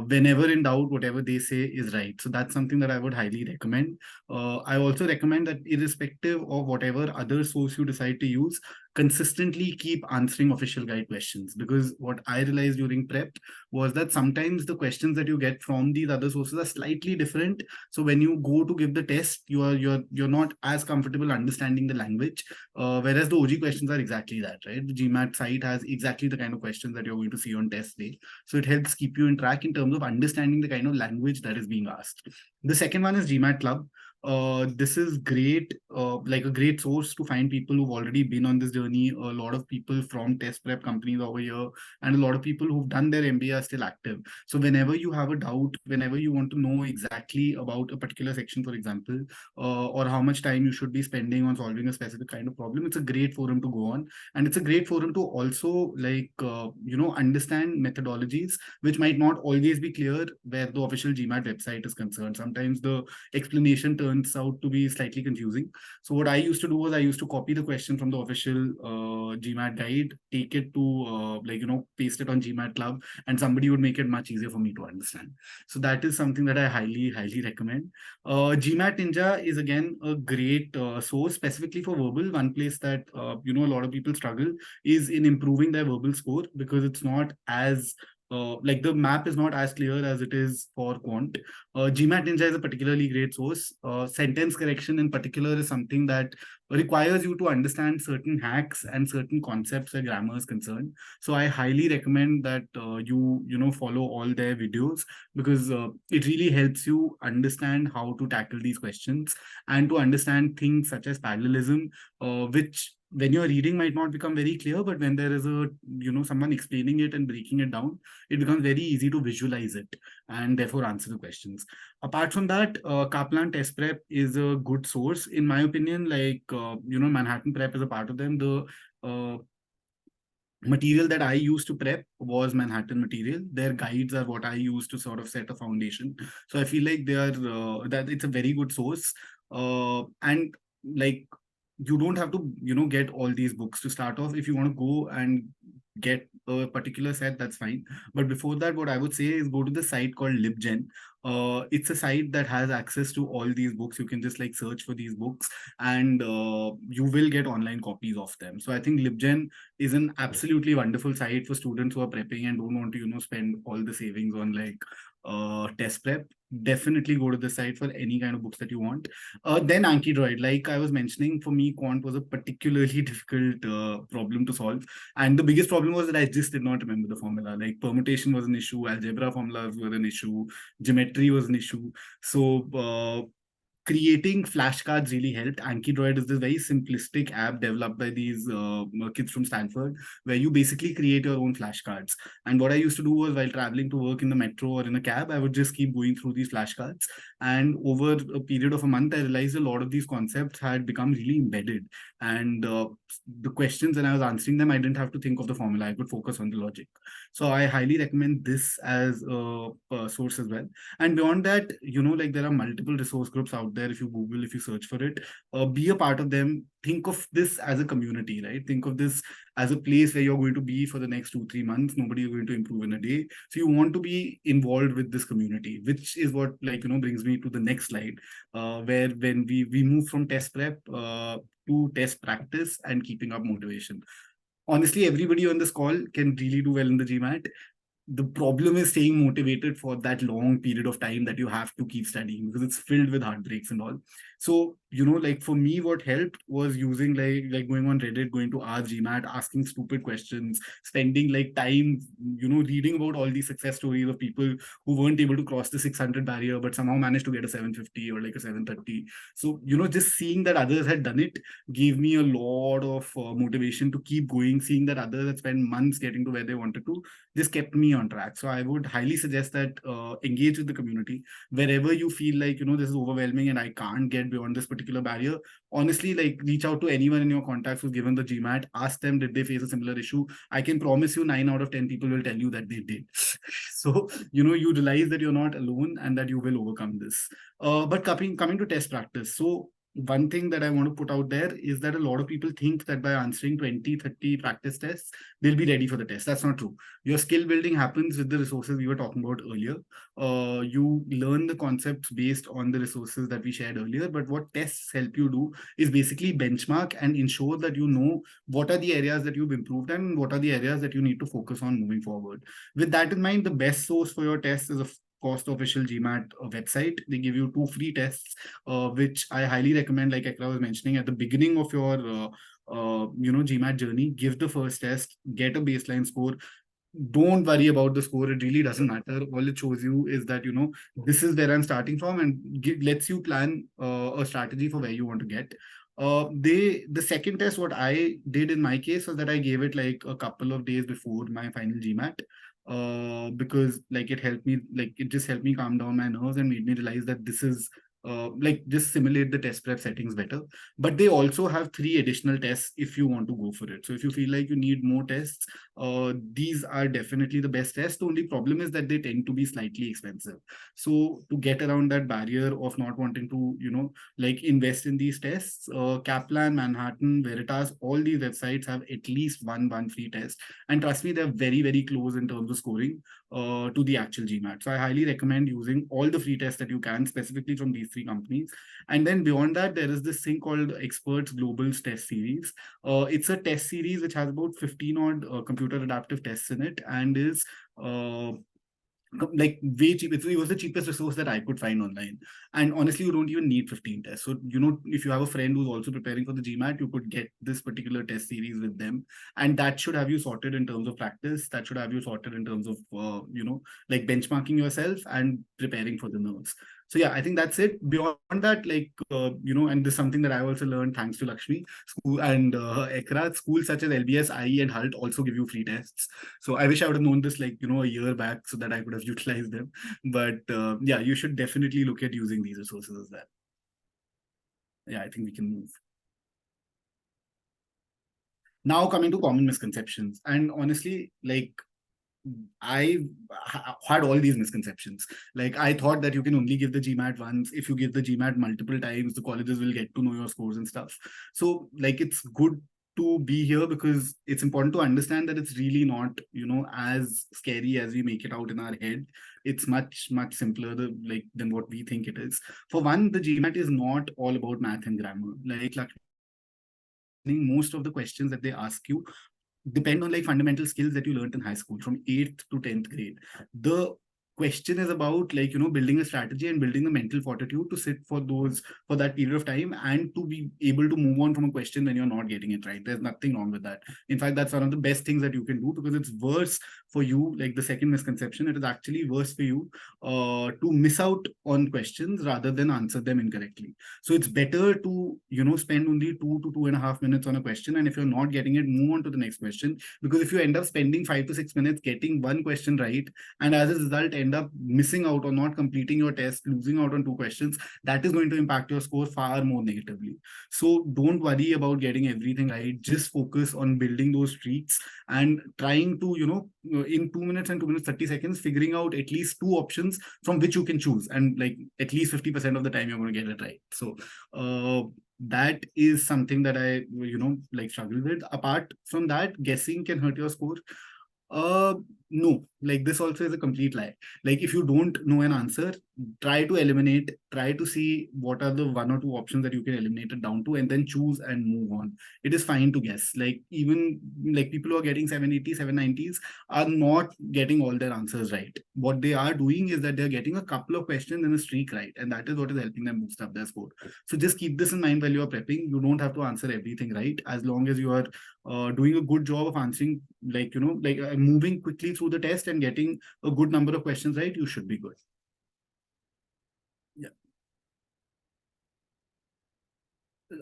Whenever in doubt, whatever they say is right. So that's something that I would highly recommend. I also recommend that irrespective of whatever other source you decide to use, consistently keep answering official guide questions, because what I realized during prep was that sometimes the questions that you get from these other sources are slightly different. So when you go to give the test, you're not as comfortable understanding the language, whereas the OG questions are exactly that, right? The GMAT site has exactly the kind of questions that you're going to see on test day. So it helps keep you in track in terms of understanding the kind of language that is being asked. The second one is GMAT Club. This is great, like a great source to find people who've already been on this journey. A lot of people from test prep companies over here, and a lot of people who've done their MBA are still active. So whenever you have a doubt, whenever you want to know exactly about a particular section, for example, or how much time you should be spending on solving a specific kind of problem, it's a great forum to go on. And it's a great forum to also understand methodologies which might not always be clear where the official GMAT website is concerned. Sometimes the explanation turns out to be slightly confusing. So what I used to do was I used to copy the question from the official GMAT guide, take it to paste it on GMAT Club, and somebody would make it much easier for me to understand. So that is something that I highly, highly recommend. GMAT Ninja is again a great source specifically for verbal. One place that a lot of people struggle is in improving their verbal score, because it's not as like the map is not as clear as it is for quant. GMAT Ninja is a particularly great source. Sentence correction in particular is something that requires you to understand certain hacks and certain concepts where grammar is concerned. So I highly recommend that you follow all their videos, because it really helps you understand how to tackle these questions and to understand things such as parallelism, which when you're reading might not become very clear, but when there is someone explaining it and breaking it down, it becomes very easy to visualize it and therefore answer the questions. Apart from that, Kaplan Test Prep is a good source in my opinion. Like Manhattan Prep is a part of them. The material that I used to prep was Manhattan material. Their guides are what I use to sort of set a foundation. So I feel like they are that it's a very good source. And like you don't have to get all these books to start off. If you want to go and get a particular set, that's fine. But before that, what I would say is go to the site called LibGen. It's a site that has access to all these books. You can just like search for these books, and you will get online copies of them. So I think LibGen is an absolutely wonderful site for students who are prepping and don't want to spend all the savings on like test prep. Definitely go to the site for any kind of books that you want. Then Anki Droid, like I was mentioning, for me quant was a particularly difficult problem to solve, and the biggest problem was that I just did not remember the formula. Like permutation was an issue, algebra formulas were an issue, geometry was an issue. So creating flashcards really helped. Anki Droid is this very simplistic app developed by these kids from Stanford, where you basically create your own flashcards. And what I used to do was, while traveling to work in the metro or in a cab, I would just keep going through these flashcards. And over a period of a month, I realized a lot of these concepts had become really embedded. And the questions, when I was answering them, I didn't have to think of the formula. I could focus on the logic. So I highly recommend this as a source as well. And beyond that, like there are multiple resource groups out there. If you Google, if you search for it, be a part of them. Think of this as a community, right? Think of this as a place where you're going to be for the next 2-3 months. Nobody is going to improve in a day. So you want to be involved with this community, which is what brings me to the next slide, where when we move from test prep to test practice and keeping up motivation. Honestly, everybody on this call can really do well in the GMAT. the problem is staying motivated for that long period of time that you have to keep studying, because it's filled with heartbreaks and all. So, like for me, what helped was using like going on Reddit, going to Ask GMAT, asking stupid questions, spending like time, reading about all these success stories of people who weren't able to cross the 600 barrier, but somehow managed to get a 750 or like a 730. So, just seeing that others had done it gave me a lot of motivation to keep going. Seeing that others had spent months getting to where they wanted to, this kept me on track. So I would highly suggest that engage with the community wherever you feel like, this is overwhelming and I can't get beyond this particular barrier. Honestly, like reach out to anyone in your contacts who's given the GMAT, ask them, did they face a similar issue? I can promise you 9 out of 10 people will tell you that they did. So, you realize that you're not alone and that you will overcome this. But coming to test practice. So one thing that I want to put out there is that a lot of people think that by answering 20, 30 practice tests, they'll be ready for the test. That's not true. Your skill building happens with the resources we were talking about earlier. You learn the concepts based on the resources that we shared earlier. But what tests help you do is basically benchmark and ensure that you know what are the areas that you've improved and what are the areas that you need to focus on moving forward. With that in mind, the best source for your test is a cost official GMAT website. They give you 2 free tests, which I highly recommend. Like Ekra was mentioning, at the beginning of your GMAT journey, give the first test, get a baseline score. Don't worry about the score. It really doesn't matter. All it shows you is that, this is where I'm starting from, and lets you plan a strategy for where you want to get. The second test, what I did in my case was that I gave it like a couple of days before my final GMAT. Because like it just helped me calm down my nerves and made me realize that this is just simulate the test prep settings better. But they also have 3 additional tests if you want to go for it. So if you feel like you need more tests, these are definitely the best tests. The only problem is that they tend to be slightly expensive. So to get around that barrier of not wanting to, invest in these tests, Kaplan, Manhattan, Veritas, all these websites have at least one free test. And trust me, they're very, very close in terms of scoring to the actual GMAT. So I highly recommend using all the free tests that you can, specifically from these 3 companies. And then beyond that, there is this thing called Experts Global Test Series. It's a test series which has about 15 odd computer adaptive tests in it, and is like way cheap. It was the cheapest resource that I could find online. And honestly, you don't even need 15 tests. So, if you have a friend who's also preparing for the GMAT, you could get this particular test series with them. And that should have you sorted in terms of practice. That should have you sorted in terms of, benchmarking yourself and preparing for the nerves. So yeah, I think that's it. Beyond that, and this is something that I also learned thanks to Lakshmi school and Ekra, schools such as LBS, IE and HALT also give you free tests. So I wish I would have known this a year back so that I could have utilized them. But yeah, you should definitely look at using these resources as well. Yeah, I think we can move. Now coming to common misconceptions. And honestly, I had all these misconceptions. Like I thought that you can only give the GMAT once. If you give the GMAT multiple times, the colleges will get to know your scores and stuff. So it's good to be here because it's important to understand that it's really not, as scary as we make it out in our head. It's much, much simpler than what we think it is. For one, the GMAT is not all about math and grammar. Most of the questions that they ask you depend on fundamental skills that you learned in high school from 8th to 10th grade. The question is about building a strategy and building the mental fortitude to sit for that period of time and to be able to move on from a question when you're not getting it right. There's nothing wrong with that. In fact, that's one of the best things that you can do, because it's worse for you. The second misconception, it is actually worse for you to miss out on questions rather than answer them incorrectly. So it's better to spend only 2 to 2.5 minutes on a question, and if you're not getting it, move on to the next question. Because if you end up spending 5 to 6 minutes getting one question right, and as a result end up missing out or not completing your test, losing out on 2 questions, that is going to impact your score far more negatively. So don't worry about getting everything right. Just focus on building those streaks and trying to, in 2 minutes and 2 minutes 30 seconds, figuring out at least 2 options from which you can choose. And at least 50% of the time you're going to get it right. So that is something that I, struggle with. Apart from that, guessing can hurt your score. No, like this also is a complete lie. Like if you don't know an answer, try to eliminate, try to see what are the one or two options that you can eliminate it down to, and then choose and move on. It is fine to guess. Like even like people who are getting 780, 790s are not getting all their answers right. What they are doing is that they're getting a couple of questions in a streak right, and that is what is helping them boost up their score. So just keep this in mind while you are prepping. You don't have to answer everything right. As long as you are doing a good job of answering, like, moving quickly through the test and getting a good number of questions right, you should be good. Yeah.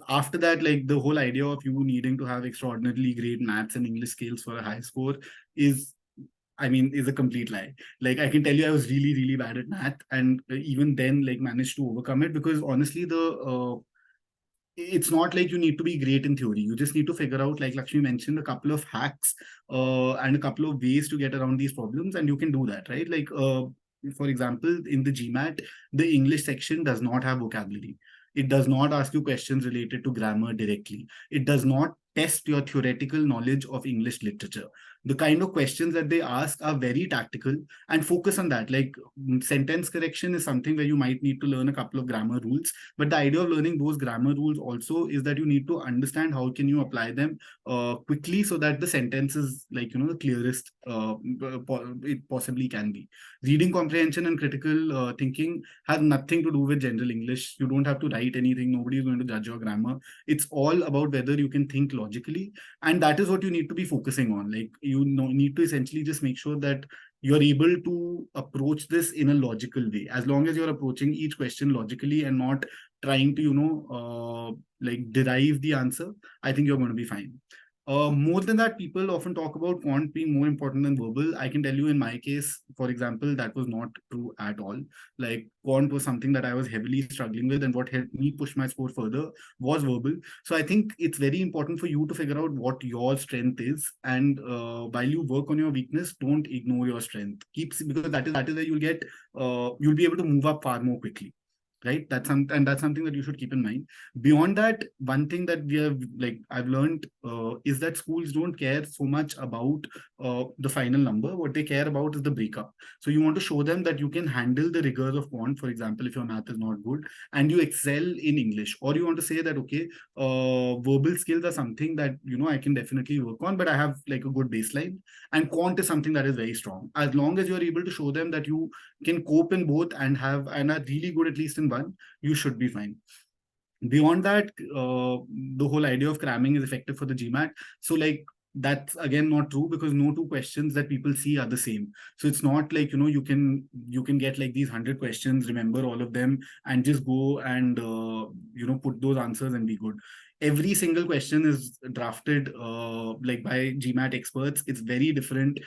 After that, like the whole idea of you needing to have extraordinarily great maths and English skills for a high score is, I mean, is a complete lie. Like I can tell you, I was really, really bad at math, and even then, like managed to overcome it because honestly, it's not like you need to be great in theory. You just need to figure out, like Lakshmi mentioned, a couple of hacks and a couple of ways to get around these problems, and you can do that, right? Like, for example, in the GMAT, the English section does not have vocabulary. It does not ask you questions related to grammar directly. It does not test your theoretical knowledge of English literature. The kind of questions that they ask are very tactical and focus on that. Like sentence correction is something where you might need to learn a couple of grammar rules, but the idea of learning those grammar rules also is that you need to understand how can you apply them quickly so that the sentence is like, the clearest it possibly can be. Reading comprehension and critical thinking has nothing to do with general English. You don't have to write anything. Nobody is going to judge your grammar. It's all about whether you can think logically. And that is what you need to be focusing on. Like need to essentially just make sure that you're able to approach this in a logical way. As long as you're approaching each question logically and not trying to, like derive the answer, I think you're going to be fine. More than that, people often talk about quant being more important than verbal. I can tell you in my case, for example, that was not true at all. Like quant was something that I was heavily struggling with, and what helped me push my score further was verbal. So I think it's very important for you to figure out what your strength is, and while you work on your weakness, don't ignore your strength. Because that is where you'll be able to move up far more quickly. Right, that's something that you should keep in mind. Beyond that, one thing that I've learned is that schools don't care so much about the final number. What they care about is the breakup. So you want to show them that you can handle the rigors of quant, for example, if your math is not good and you excel in English, or you want to say that okay, verbal skills are something that I can definitely work on, but I have like a good baseline, and quant is something that is very strong. As long as you're able to show them that you can cope in both and are really good at least in one, you should be fine. Beyond that, the whole idea of cramming is effective for the GMAT. So like that's again not true, because no two questions that people see are the same. So it's not like you can get like these 100 questions, remember all of them, and just go and put those answers and be good. Every single question is drafted like by GMAT experts. It's very different.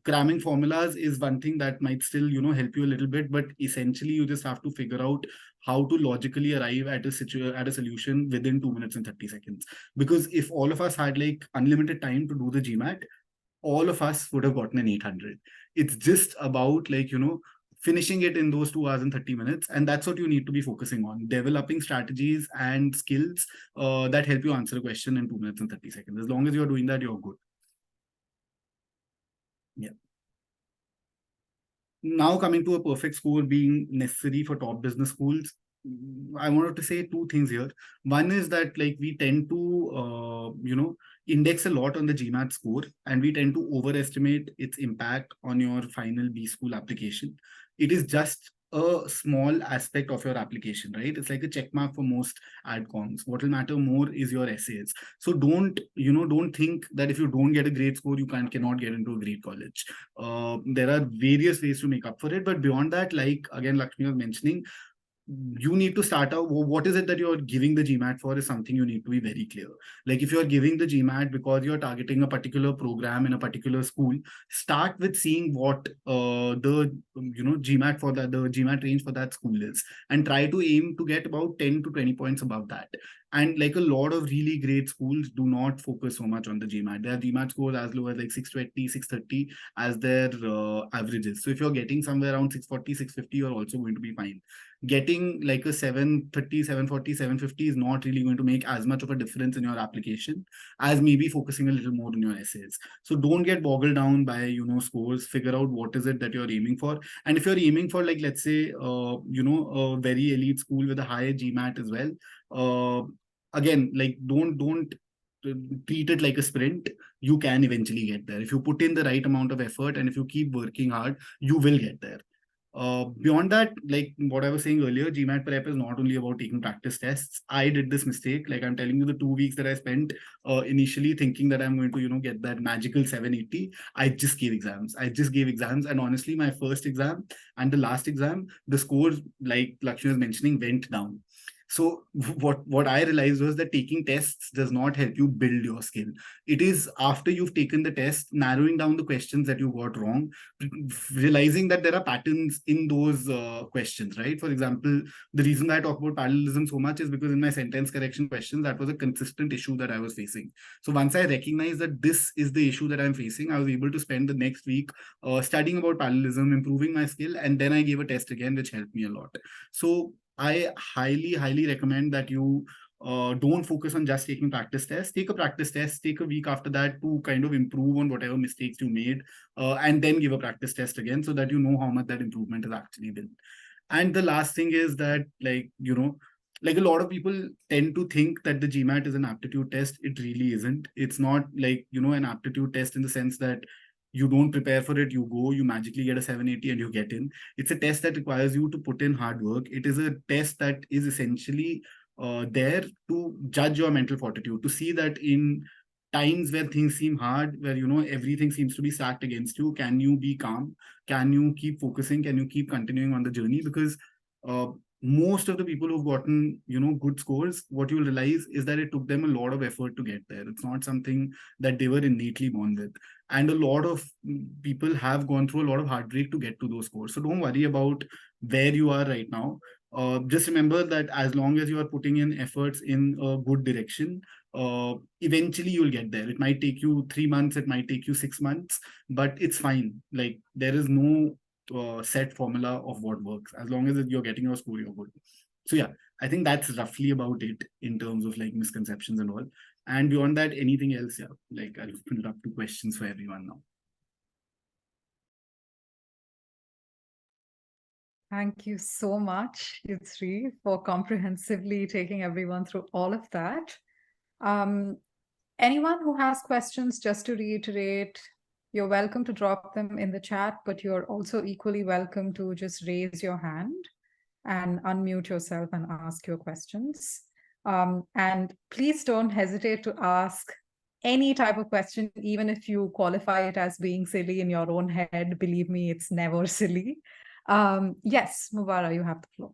Cramming formulas is one thing that might still help you a little bit, but essentially you just have to figure out how to logically arrive at a solution within 2 minutes and 30 seconds. Because if all of us had like unlimited time to do the GMAT, all of us would have gotten an 800. It's just about like, finishing it in those 2 hours and 30 minutes. And that's what you need to be focusing on, developing strategies and skills that help you answer a question in 2 minutes and 30 seconds. As long as you're doing that, you're good. Yeah. Now coming to a perfect score being necessary for top business schools, I wanted to say two things here. One is that like we tend to, index a lot on the GMAT score, and we tend to overestimate its impact on your final B school application. It is just a small aspect of your application, right? It's like a check mark for most adcoms. What will matter more is your essays. So don't think that if you don't get a great score, you cannot get into a great college. There are various ways to make up for it, but beyond that, like again, Lakshmi was mentioning, you need to start out what is it that you're giving the GMAT for is something you need to be very clear. Like if you're giving the GMAT because you're targeting a particular program in a particular school, start with seeing what the GMAT for that, the GMAT range for that school is, and try to aim to get about 10 to 20 points above that. And like a lot of really great schools do not focus so much on the GMAT. They have GMAT scores as low as like 620, 630 as their averages. So if you're getting somewhere around 640, 650, you're also going to be fine. Getting like a 730, 740, 750 is not really going to make as much of a difference in your application as maybe focusing a little more on your essays. So don't get boggled down by, scores. Figure out what is it that you're aiming for. And if you're aiming for, like, let's say, a very elite school with a high GMAT as well, again, like, don't treat it like a sprint. You can eventually get there if you put in the right amount of effort, and if you keep working hard, you will get there. Beyond that, like what I was saying earlier, GMAT prep is not only about taking practice tests. I did this mistake. Like, I'm telling you, the 2 weeks that I spent initially thinking that I'm going to, get that magical 780, I just gave exams. And honestly, my first exam and the last exam, the scores, like Lakshmi was mentioning, went down. So what I realized was that taking tests does not help you build your skill. It is after you've taken the test, narrowing down the questions that you got wrong, realizing that there are patterns in those questions, right? For example, the reason I talk about parallelism so much is because in my sentence correction questions, that was a consistent issue that I was facing. So once I recognized that this is the issue that I'm facing, I was able to spend the next week studying about parallelism, improving my skill, and then I gave a test again, which helped me a lot. So I highly recommend that you don't focus on just taking practice tests. Take a practice test, take a week after that to kind of improve on whatever mistakes you made, and then give a practice test again so that you know how much that improvement has actually been. And the last thing is that, like, like a lot of people tend to think that the GMAT is an aptitude test. It really isn't. It's not like, an aptitude test in the sense that you don't prepare for it, you go, you magically get a 780 and you get in. It's a test that requires you to put in hard work. It is a test that is essentially there to judge your mental fortitude, to see that in times where things seem hard, where, everything seems to be stacked against you, can you be calm? Can you keep focusing? Can you keep continuing on the journey? Because most of the people who've gotten, good scores, what you'll realize is that it took them a lot of effort to get there. It's not something that they were innately born with. And a lot of people have gone through a lot of heartbreak to get to those scores. So don't worry about where you are right now. Just remember that as long as you are putting in efforts in a good direction, eventually you'll get there. It might take you 3 months, it might take you 6 months, but it's fine. Like, there is no set formula of what works. As long as you're getting your score, you're good. So yeah, I think that's roughly about it in terms of like misconceptions and all. And beyond that, anything else, yeah, like I'll open it up to questions for everyone now. Thank you so much, Yutsri, for comprehensively taking everyone through all of that. Anyone who has questions, just to reiterate, you're welcome to drop them in the chat, but you're also equally welcome to just raise your hand and unmute yourself and ask your questions. And please don't hesitate to ask any type of question, even if you qualify it as being silly in your own head. Believe me, it's never silly. Yes, Mubara, you have the floor.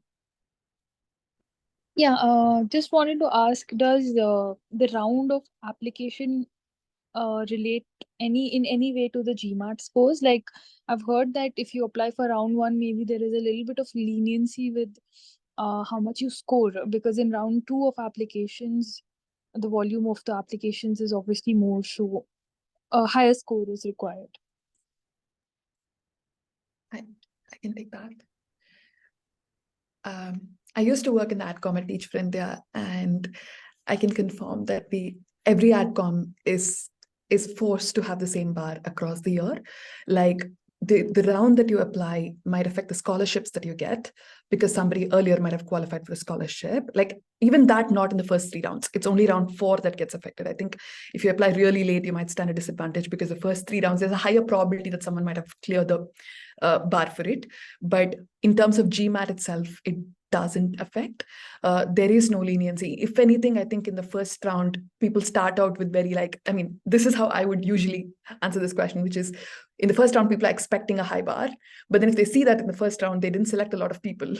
Yeah, just wanted to ask, does the round of application relate in any way to the GMAT scores? Like, I've heard that if you apply for round 1, maybe there is a little bit of leniency with how much you score, because in round 2 of applications, the volume of the applications is obviously more, so a higher score is required. I can take that. I used to work in the AdCom at Teach for India, and I can confirm that every AdCom is forced to have the same bar across the year. Like, the round that you apply might affect the scholarships that you get, because somebody earlier might have qualified for a scholarship. Like, even that, not in the first 3 rounds. It's only round 4 that gets affected. I think if you apply really late, you might stand a disadvantage, because the first 3 rounds, there's a higher probability that someone might have cleared the bar for it. But in terms of GMAT itself, it doesn't affect. There is no leniency. If anything, I think in the first round, people start out with very, like, I mean, this is how I would usually answer this question, which is, in the first round, people are expecting a high bar. But then if they see that in the first round, they didn't select a lot of people,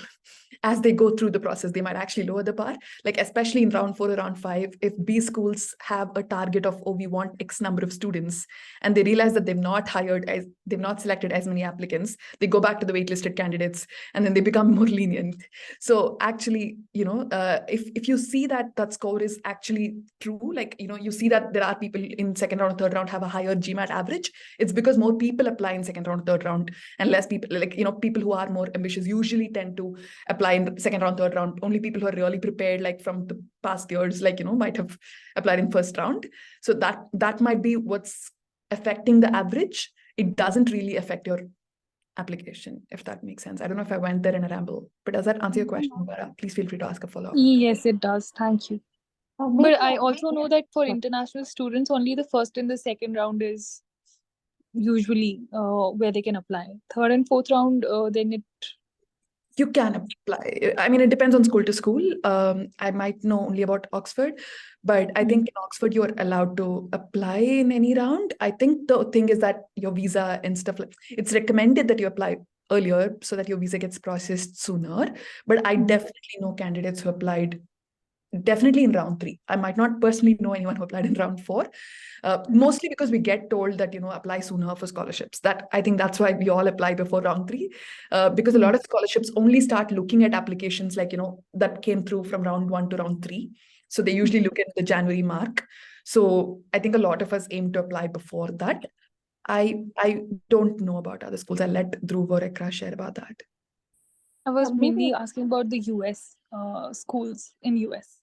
as they go through the process, they might actually lower the bar. Like especially in round 4 or round 5, if B schools have a target of, oh, we want X number of students, and they realize that they've not selected as many applicants, they go back to the waitlisted candidates, and then they become more lenient. So actually, if you see that score is actually true, like, you see that there are people in second round or third round have a higher GMAT average, it's because more people apply in second round, third round, and less people, people who are more ambitious usually tend to apply in the second round, third round. Only people who are really prepared, like from the past years, might have applied in first round. So that might be what's affecting the average. It doesn't really affect your application, if that makes sense. I don't know if I went there in a ramble, but does that answer your question, Bara? Please feel free to ask a follow-up. Yes, it does. Thank you. Maybe But I also know that for Sure. international students, only the first and the second round is usually where they can apply. Third and fourth round, then it. You can apply. I mean, it depends on school to school. I might know only about Oxford, but I think in Oxford, you're allowed to apply in any round. I think the thing is that your visa and stuff, it's recommended that you apply earlier so that your visa gets processed sooner. But I definitely know candidates who applied definitely in round 3. I might not personally know anyone who applied in round 4, mostly because we get told that, apply sooner for scholarships. That I think that's why we all apply before round 3, because a lot of scholarships only start looking at applications like, that came through from round 1 to round 3. So they usually look at the January mark. So I think a lot of us aim to apply before that. I don't know about other schools. I'll let Dhruv or Ekra share about that. I was maybe- mainly asking about the US schools in US.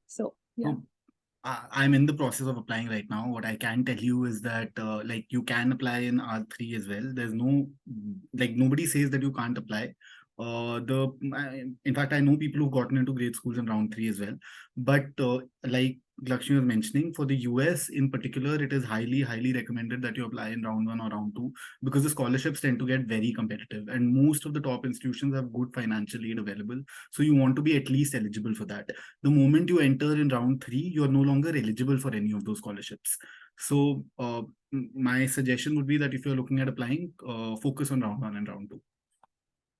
So yeah. So, I'm in the process of applying right now. What I can tell you is that you can apply in R3 as well. There's no, nobody says that you can't apply. In fact, I know people who've gotten into grade schools in round 3 as well. But like Lakshmi was mentioning, for the US in particular, it is highly, highly recommended that you apply in round 1 or round 2, because the scholarships tend to get very competitive, and most of the top institutions have good financial aid available. So you want to be at least eligible for that. The moment you enter in round 3, you're no longer eligible for any of those scholarships. So my suggestion would be that if you're looking at applying, focus on round 1 and round 2.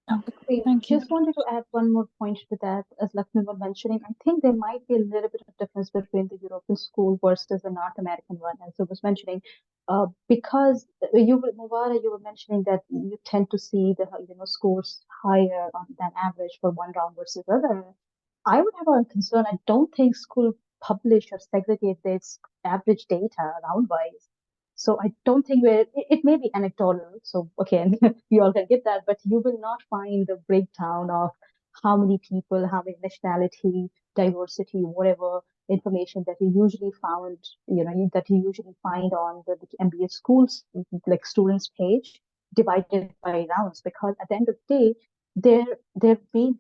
Okay, thank you. Just wanted to add one more point to that, as Lakshmi was mentioning. I think there might be a little bit of difference between the European school versus the North American one, as I was mentioning, because Mubara, you were mentioning that you tend to see the scores higher than average for one round versus other. I would have a concern. I don't think school publish or segregate its average data round wise. So I don't think it may be anecdotal. So okay, we all can get that, but you will not find the breakdown of how many people, how many nationality, diversity, whatever information that you usually found, that you usually find on the MBA schools, like students page, divided by rounds. Because at the end of the day, their main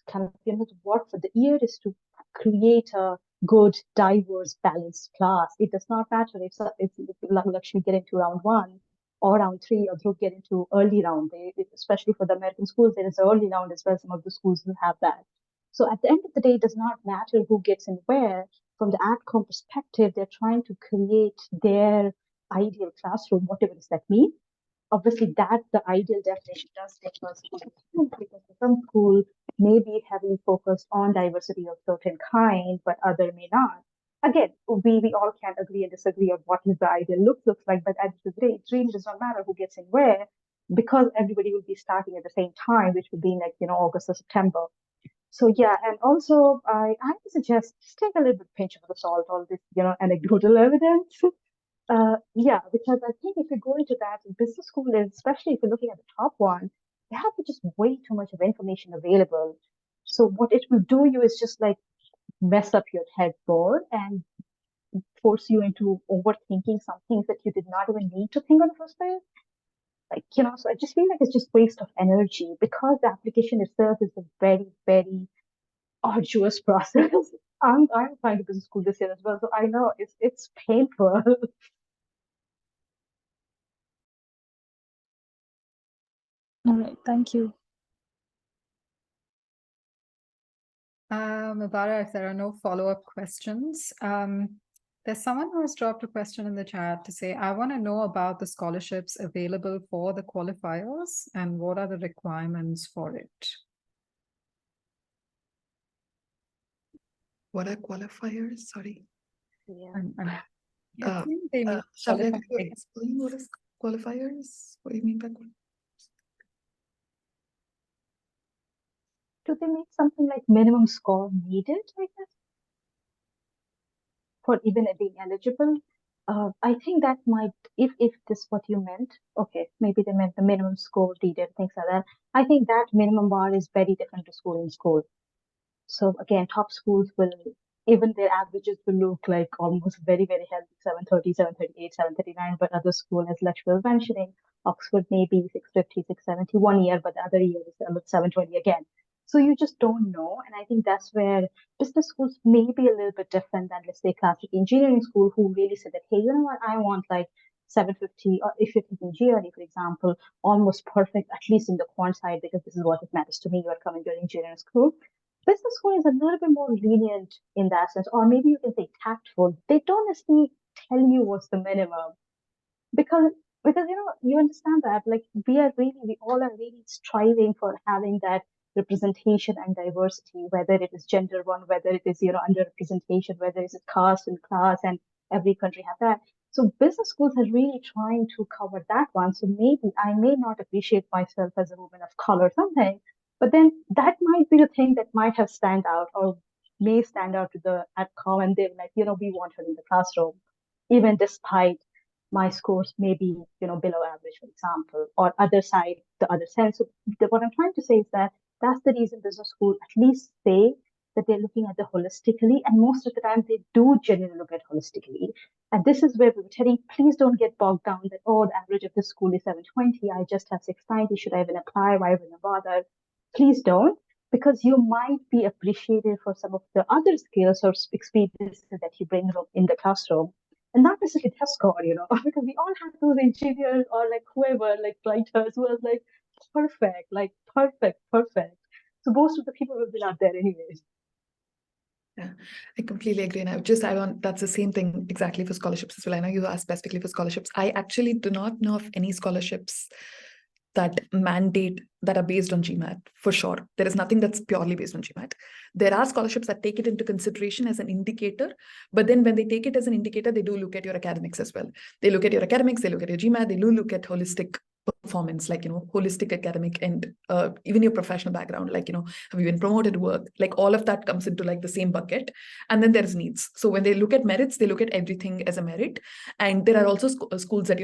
kind of work for the year is to create a good, diverse, balanced class. It does not matter if Lakshmi get into round 1 or round 3 or Dhruv get into early round. Especially for the American schools, there is an early round as well. Some of the schools will have that. So at the end of the day, it does not matter who gets in where. From the AdCom perspective, they're trying to create their ideal classroom, whatever does that mean. Obviously, that the ideal definition does differ because some school may be heavily focused on diversity of certain kind, but other may not. Again, we all can agree and disagree on what is the ideal looks like, but at the day, it really does not matter who gets in where, because everybody will be starting at the same time, which would be like August or September. So yeah, and also I would suggest just take a little bit pinch of the salt, all this anecdotal evidence. Yeah, because I think if you go into that business school, especially if you're looking at the top one, they have just way too much of information available. So what it will do you is just like mess up your head more and force you into overthinking some things that you did not even need to think on the first place. So I just feel like it's just waste of energy, because the application itself is a very, very arduous process. I'm applying to business school this year as well, so I know it's painful. All right, thank you. Mubara, if there are no follow-up questions, There's someone who has dropped a question in the chat to say, I want to know about the scholarships available for the qualifiers and what are the requirements for it? What are qualifiers? Sorry. Yeah. I'm guessing they mean Shavya, qualifying could you explain what is qualifiers? What do you mean by qualifiers? Do they make something like minimum score needed, I guess, for even being eligible? I think that might, if this is what you meant, okay, maybe they meant the minimum score needed, things like that. I think that minimum bar is very different to school and school. So again, top schools will, even their averages will look like almost very, very healthy, 730, 738, 739, but other school, as Lakshmi was mentioning, Oxford maybe 650, 670 one year, but the other year is 720 again. So you just don't know. And I think that's where business schools may be a little bit different than, let's say, classic engineering school, who really said that, hey, you know what, I want like 750, or if you're taking GRE, for example, almost perfect, at least in the quant side, because this is what it matters to me. You are coming to an engineering school. Business school is a little bit more lenient in that sense, or maybe you can say tactful. They don't necessarily tell you what's the minimum, because you understand that, like, we all are really striving for having that representation and diversity, whether it is gender one, whether it is underrepresentation, whether it is caste and class, and every country have that. So business schools are really trying to cover that one. So maybe I may not appreciate myself as a woman of color or something, but then that might be the thing that might have stand out, or may stand out to the AdCom, and they're like, we want her in the classroom, even despite my scores may be, below average, for example, or other side, the other sense. So what I'm trying to say is that that's the reason business school at least say that they're looking at the holistically, and most of the time they do genuinely look at holistically. And this is where we were telling, please don't get bogged down that, oh, the average of this school is 720, I just have 690, should I even apply, why even bother? Please don't, because you might be appreciated for some of the other skills or experiences that you bring in the classroom, and not necessarily test score, because we all have those engineers or like whoever, like writers who are like perfect, like perfect. So most of the people will be not there anyways. Yeah, I completely agree. And I would just add on, that's the same thing exactly for scholarships as well. I know you asked specifically for scholarships. I actually do not know of any scholarships that are based on GMAT, for sure. There is nothing that's purely based on GMAT. There are scholarships that take it into consideration as an indicator, but then when they take it as an indicator, they do look at your academics as well. They look at your academics, they look at your GMAT, they do look at holistic performance, like, holistic academic, and even your professional background, like, have you been promoted work, like all of that comes into like the same bucket. And then there's needs. So when they look at merits, they look at everything as a merit. And there are also schools that,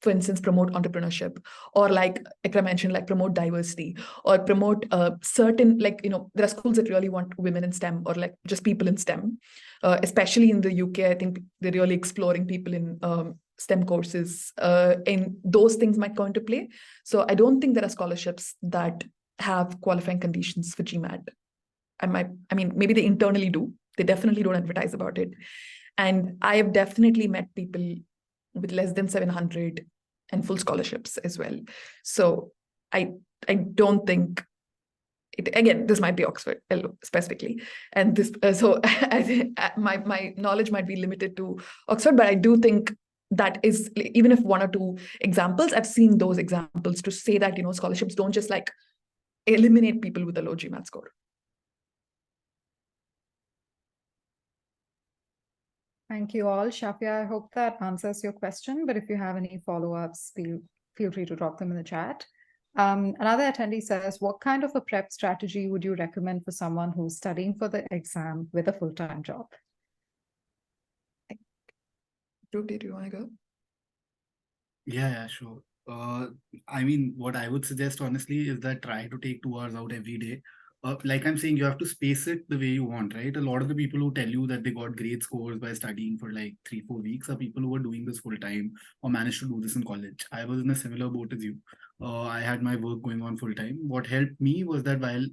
for instance, promote entrepreneurship, or like Ekra mentioned, like promote diversity, or promote certain, like, there are schools that really want women in STEM, or like just people in STEM, especially in the UK. I think they're really exploring people in STEM courses, and those things might go into play. So I don't think there are scholarships that have qualifying conditions for GMAT. Maybe they internally do. They definitely don't advertise about it. And I have definitely met people with less than 700 and full scholarships as well. So I don't think again, this might be Oxford specifically, and this so I think my knowledge might be limited to Oxford, but I do think that is, even if one or two examples, I've seen those examples to say that scholarships don't just like eliminate people with a low GMAT score. Thank you all. Shafia, I hope that answers your question, but if you have any follow-ups, feel free to drop them in the chat. Another attendee says, what kind of a prep strategy would you recommend for someone who's studying for the exam with a full-time job? Dhruv, did you want to go? Yeah, sure. What I would suggest honestly is that try to take 2 hours out every day. Like I'm saying, you have to space it the way you want, right? A lot of the people who tell you that they got great scores by studying for like 3-4 weeks are people who are doing this full time or managed to do this in college. I was in a similar boat as you. I had my work going on full time. What helped me was that while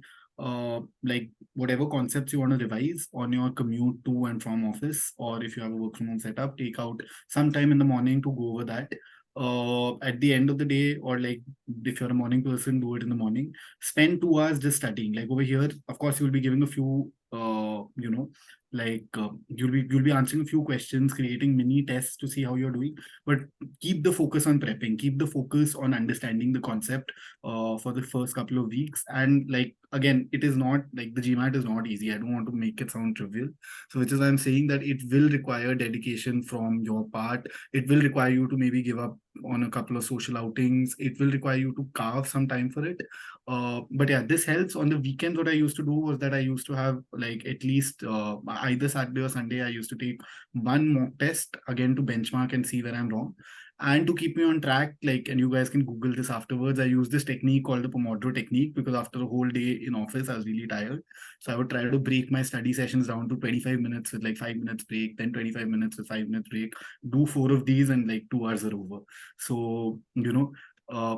like whatever concepts you want to revise on your commute to and from office, or if you have a work from home setup, take out some time in the morning to go over that. At the end of the day, or like if you're a morning person, do it in the morning. Spend 2 hours just studying. Like over here, of course, you'll be giving a few Like you'll be answering a few questions, creating mini tests to see how you're doing, but keep the focus on prepping, keep the focus on understanding the concept for the first couple of weeks. And like again, it is not like the GMAT is not easy. I don't want to make it sound trivial, so which is why I'm saying that it will require dedication from your part. It will require you to maybe give up on a couple of social outings. It will require you to carve some time for it. But yeah, this helps. On the weekends, what I used to do was that I used to have like at least either Saturday or Sunday, I used to take one mock test again to benchmark and see where I'm wrong. And to keep me on track, like, and you guys can Google this afterwards, I use this technique called the Pomodoro technique, because after a whole day in office, I was really tired. So I would try to break my study sessions down to 25 minutes with like 5 minutes break, then 25 minutes with 5 minutes break, do 4 of these, and like 2 hours are over. So,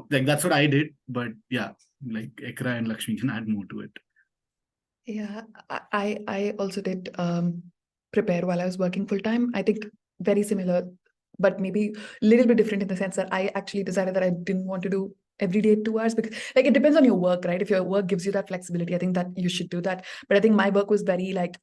like that's what I did. But yeah, like Ekra and Lakshmi can add more to it. Yeah, I also did prepare while I was working full time. I think very similar, but maybe a little bit different in the sense that I actually decided that I didn't want to do every day 2 hours, because like it depends on your work, right? If your work gives you that flexibility, I think that you should do that. But I think my work was very like,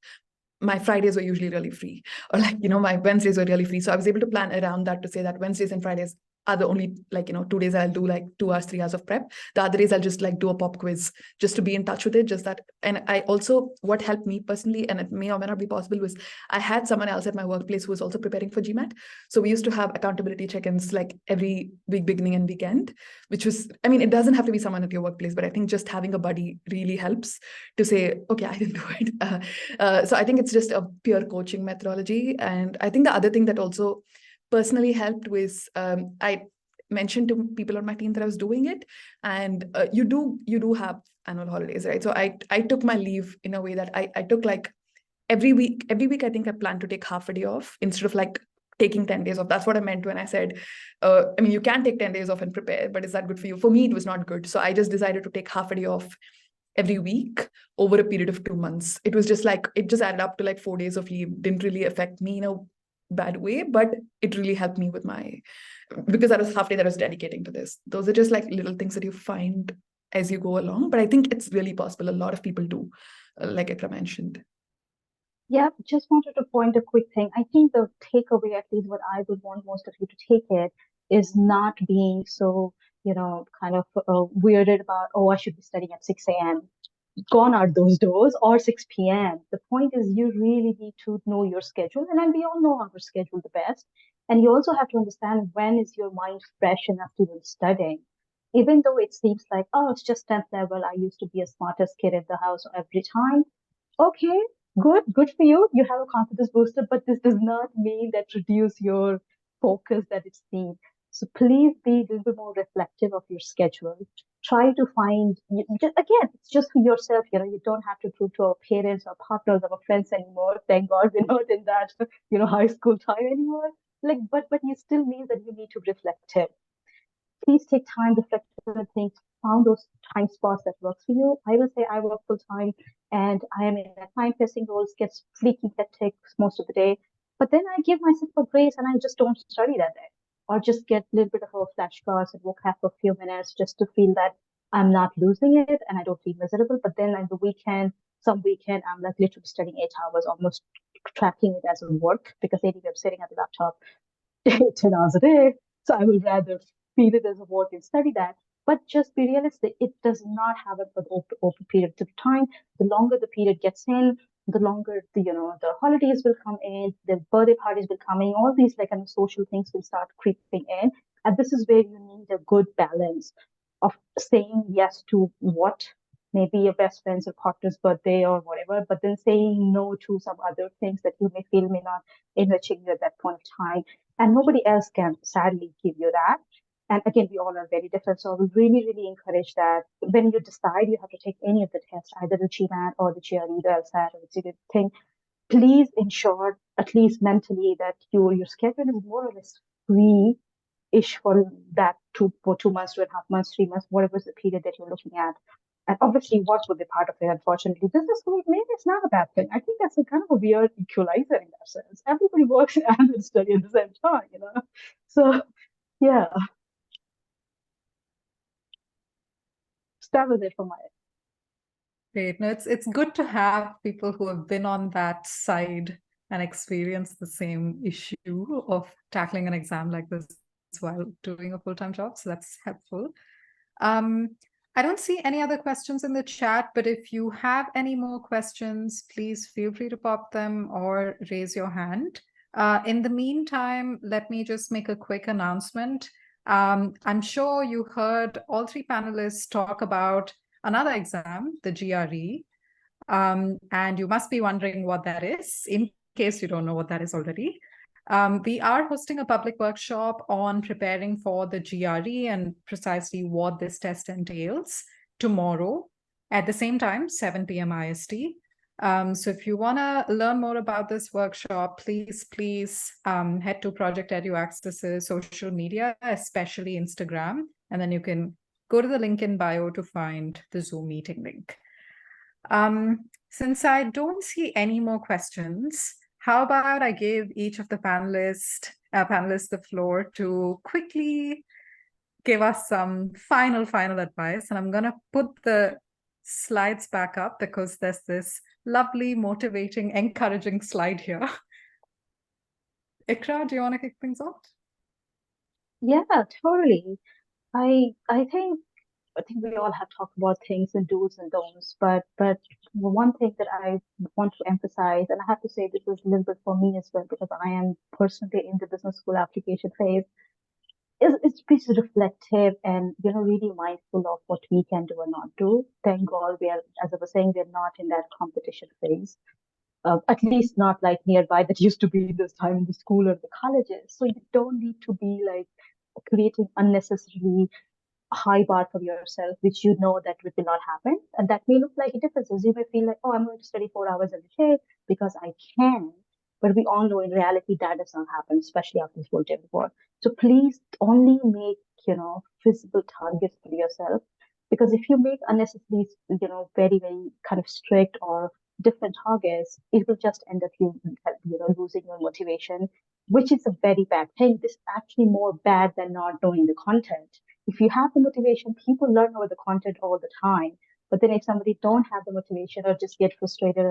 my Fridays were usually really free, or like, my Wednesdays were really free. So I was able to plan around that to say that Wednesdays and Fridays are the only, like, 2 days I'll do like 2 hours, 3 hours of prep. The other days I'll just like do a pop quiz just to be in touch with it. Just that. And I also, what helped me personally, and it may or may not be possible, was I had someone else at my workplace who was also preparing for GMAT. So we used to have accountability check-ins like every week, beginning and weekend, which was, I mean, it doesn't have to be someone at your workplace, but I think just having a buddy really helps to say, okay, I didn't do it. So I think it's just a pure coaching methodology. And I think the other thing that also personally helped was I mentioned to people on my team that I was doing it, and you do have annual holidays, right? So I took my leave in a way that I took like every week I think I plan to take half a day off instead of like taking 10 days off. That's what I meant when I said, I mean, you can take 10 days off and prepare, but is that good for you? For me, it was not good. So I just decided to take half a day off every week over a period of 2 months. It was just like, it just added up to like 4 days of leave. Didn't really affect me in a bad way, but it really helped me with because that was half day that I was dedicating to this. Those are just like little things that you find as you go along, but I think it's really possible. A lot of people do, like Ekra mentioned. Yeah, just wanted to point a quick thing. I think the takeaway, at least what I would want most of you to take it, is not being so, kind of weirded about, oh, I should be studying at 6 a.m. Gone are those doors, or 6 p.m. The point is you really need to know your schedule, and then we all know our schedule the best. And you also have to understand when is your mind fresh enough to be studying. Even though it seems like, oh, it's just 10th level, I used to be a smartest kid in the house every time. Okay, good for you. You have a confidence booster, but this does not mean that reduce your focus that it's need. So please be a little bit more reflective of your schedule. Try to find, again, it's just for yourself. You don't have to prove to our parents or partners or friends anymore. Thank God we're not in that, high school time anymore. Like, but you still mean that you need to reflect it. Please take time, reflect on things, found those time spots that works for you. I will say I work full time and I am in a time pressing roles, gets fleeky, that takes most of the day. But then I give myself a grace and I just don't study that day. Or just get a little bit of a flashcards and vocab for a few minutes just to feel that I'm not losing it and I don't feel miserable. But then on the weekend, some weekend, I'm like literally studying 8 hours, almost tracking it as a work because anyway, I'm sitting at the laptop 10 hours a day. So I would rather feel it as a work and study that. But just be realistic. It does not have an open period of time. The longer the period gets in, the longer the holidays will come in, the birthday parties will come in, all these like kind of social things will start creeping in. And this is where you need a good balance of saying yes to what maybe your best friend's or partner's birthday or whatever, but then saying no to some other things that you may feel may not enriching you at that point of time. And nobody else can sadly give you that. And again, we all are very different. So I would really, really encourage that when you decide you have to take any of the tests, either the GMAT or the GRE, the LSAT, or the thing, please ensure, at least mentally, that your schedule is more or less free-ish for that for 2 months, 2.5 months, 3 months, whatever is the period that you're looking at. And obviously, work will be part of it, unfortunately. Business school, maybe it's not a bad thing. I think that's a kind of a weird equalizer in that sense. Everybody works and study at the same time. So, yeah. That was it for my Great. No, it's good to have people who have been on that side and experienced the same issue of tackling an exam like this while doing a full-time job. So that's helpful. I don't see any other questions in the chat, but if you have any more questions, please feel free to pop them or raise your hand. In the meantime, let me just make a quick announcement. I'm sure you heard all three panelists talk about another exam, the GRE, and you must be wondering what that is, in case you don't know what that is already. We are hosting a public workshop on preparing for the GRE and precisely what this test entails tomorrow at the same time, 7 p.m. IST. So if you want to learn more about this workshop, please head to Project EduAccess's social media, especially Instagram, and then you can go to the link in bio to find the Zoom meeting link. Since I don't see any more questions, how about I give each of the panelists the floor to quickly give us some final advice. And I'm going to put the slides back up because there's this lovely, motivating, encouraging slide here. Ekra, do you want to kick things off? Yeah, totally. I think we all have talked about things and do's and don'ts, but one thing that I want to emphasize, and I have to say this was a little bit for me as well, because I am personally in the business school application phase, is be reflective and really mindful of what we can do or not do. Thank God we are, as I was saying, we're not in that competition phase. At least not like nearby that used to be this time in the school or the colleges. So you don't need to be like creating unnecessarily high bar for yourself, which you know that will not happen. And that may look like differences. You may feel like, oh, I'm going to study 4 hours every day because I can. But we all know in reality that does not happen, especially after this full day before. So please only make, visible targets for yourself. Because if you make unnecessarily, very, very kind of strict or different targets, it will just end up losing your motivation, which is a very bad thing. This is actually more bad than not knowing the content. If you have the motivation, people learn over the content all the time. But then if somebody don't have the motivation or just get frustrated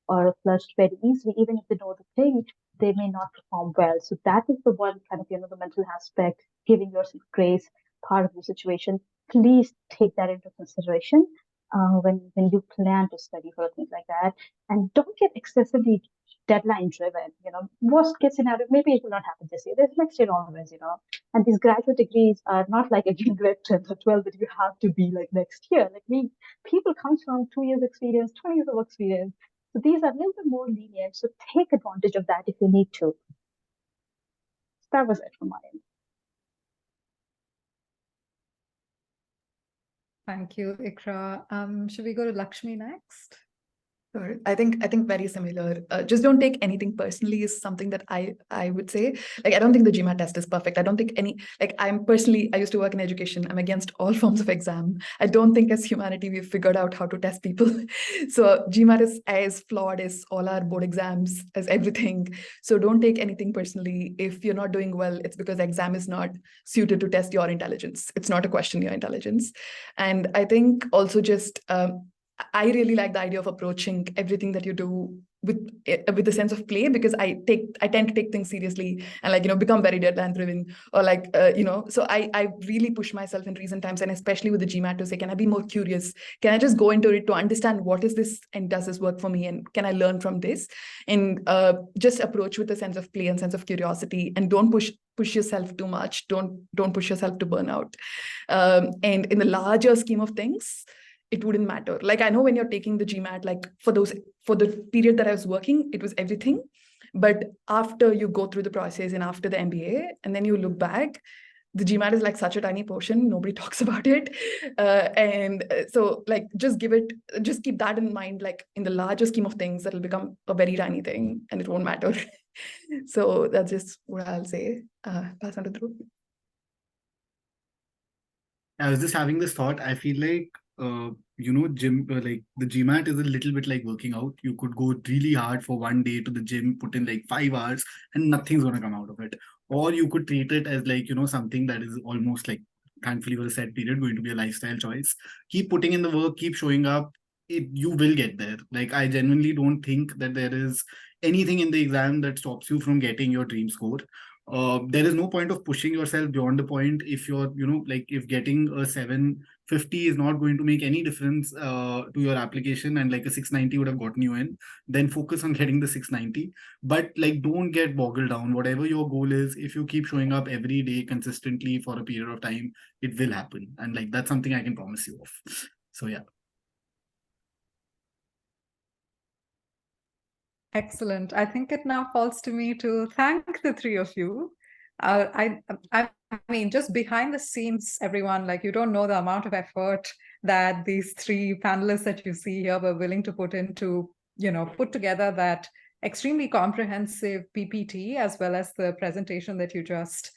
or flushed very easily, even if they know the thing, they may not perform well. So that is the one kind of, the mental aspect, giving yourself grace, part of the situation. Please take that into consideration when you plan to study for things like that. And don't get excessively deadline driven. Worst case scenario, maybe it will not happen this year. There's next year always, And these graduate degrees are not like a grade 10 or 12 that you have to be like next year. Like people come from 2 years experience, 20 years of experience. So these are a little bit more lenient. So take advantage of that if you need to. So that was it from my end. Thank you, Ekra. Should we go to Lakshmi next? Sure. I think very similar. Just don't take anything personally is something that I would say. Like, I don't think the GMAT test is perfect. I don't think I used to work in education. I'm against all forms of exam. I don't think as humanity we've figured out how to test people. So GMAT is as flawed as all our board exams, as everything. So don't take anything personally. If you're not doing well, it's because the exam is not suited to test your intelligence. It's not a question your intelligence. And I think also just I really like the idea of approaching everything that you do with a sense of play, because I tend to take things seriously and become very deadline driven or so I really push myself in recent times, and especially with the GMAT, to say, can I be more curious? Can I just go into it to understand what is this and does this work for me, and can I learn from this? And just approach with a sense of play and sense of curiosity, and don't push yourself too much. Don't push yourself to burnout. And in the larger scheme of things, it wouldn't matter. Like, I know when you're taking the GMAT, like for the period that I was working, it was everything. But after you go through the process and after the MBA, and then you look back, the GMAT is like such a tiny portion. Nobody talks about it. So like, just keep that in mind. Like, in the larger scheme of things, that'll become a very tiny thing and it won't matter. So that's just what I'll say. Pass on to Dhruv. I was just having this thought. I feel like gym, like the GMAT is a little bit like working out. You could go really hard for one day to the gym, put in like 5 hours, and nothing's gonna come out of it. Or you could treat it as like, something that is almost like, thankfully for a set period, going to be a lifestyle choice. Keep putting in the work, keep showing up. you will get there. Like, I genuinely don't think that there is anything in the exam that stops you from getting your dream score. There is no point of pushing yourself beyond the point if you're, like, if getting a 750 is not going to make any difference to your application, and like a 690 would have gotten you in, then focus on getting the 690. But like, don't get boggled down. Whatever your goal is, if you keep showing up every day consistently for a period of time, it will happen. And like, that's something I can promise you of. So yeah. Excellent. I think it now falls to me to thank the three of you. I mean, just behind the scenes, everyone, like, you don't know the amount of effort that these three panelists that you see here were willing to put into, put together that extremely comprehensive PPT, as well as the presentation that you just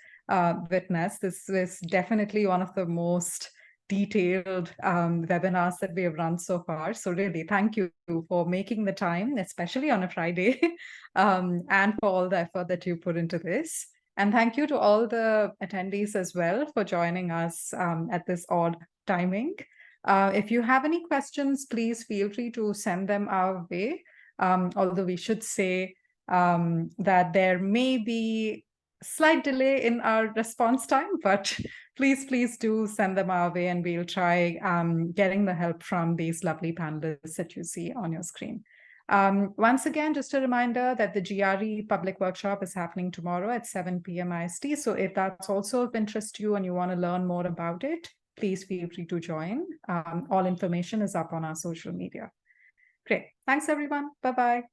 witnessed. This is definitely one of the most detailed webinars that we have run so far. So really, thank you for making the time, especially on a Friday, and for all the effort that you put into this. And thank you to all the attendees as well for joining us at this odd timing. If you have any questions, please feel free to send them our way. Although we should say that there may be slight delay in our response time, but please do send them our way, and we'll try getting the help from these lovely panelists that you see on your screen. Once again, just a reminder that the GRE public workshop is happening tomorrow at 7 p.m. IST. So if that's also of interest to you and you want to learn more about it, please feel free to join. All information is up on our social media. Great. Thanks, everyone. Bye-bye.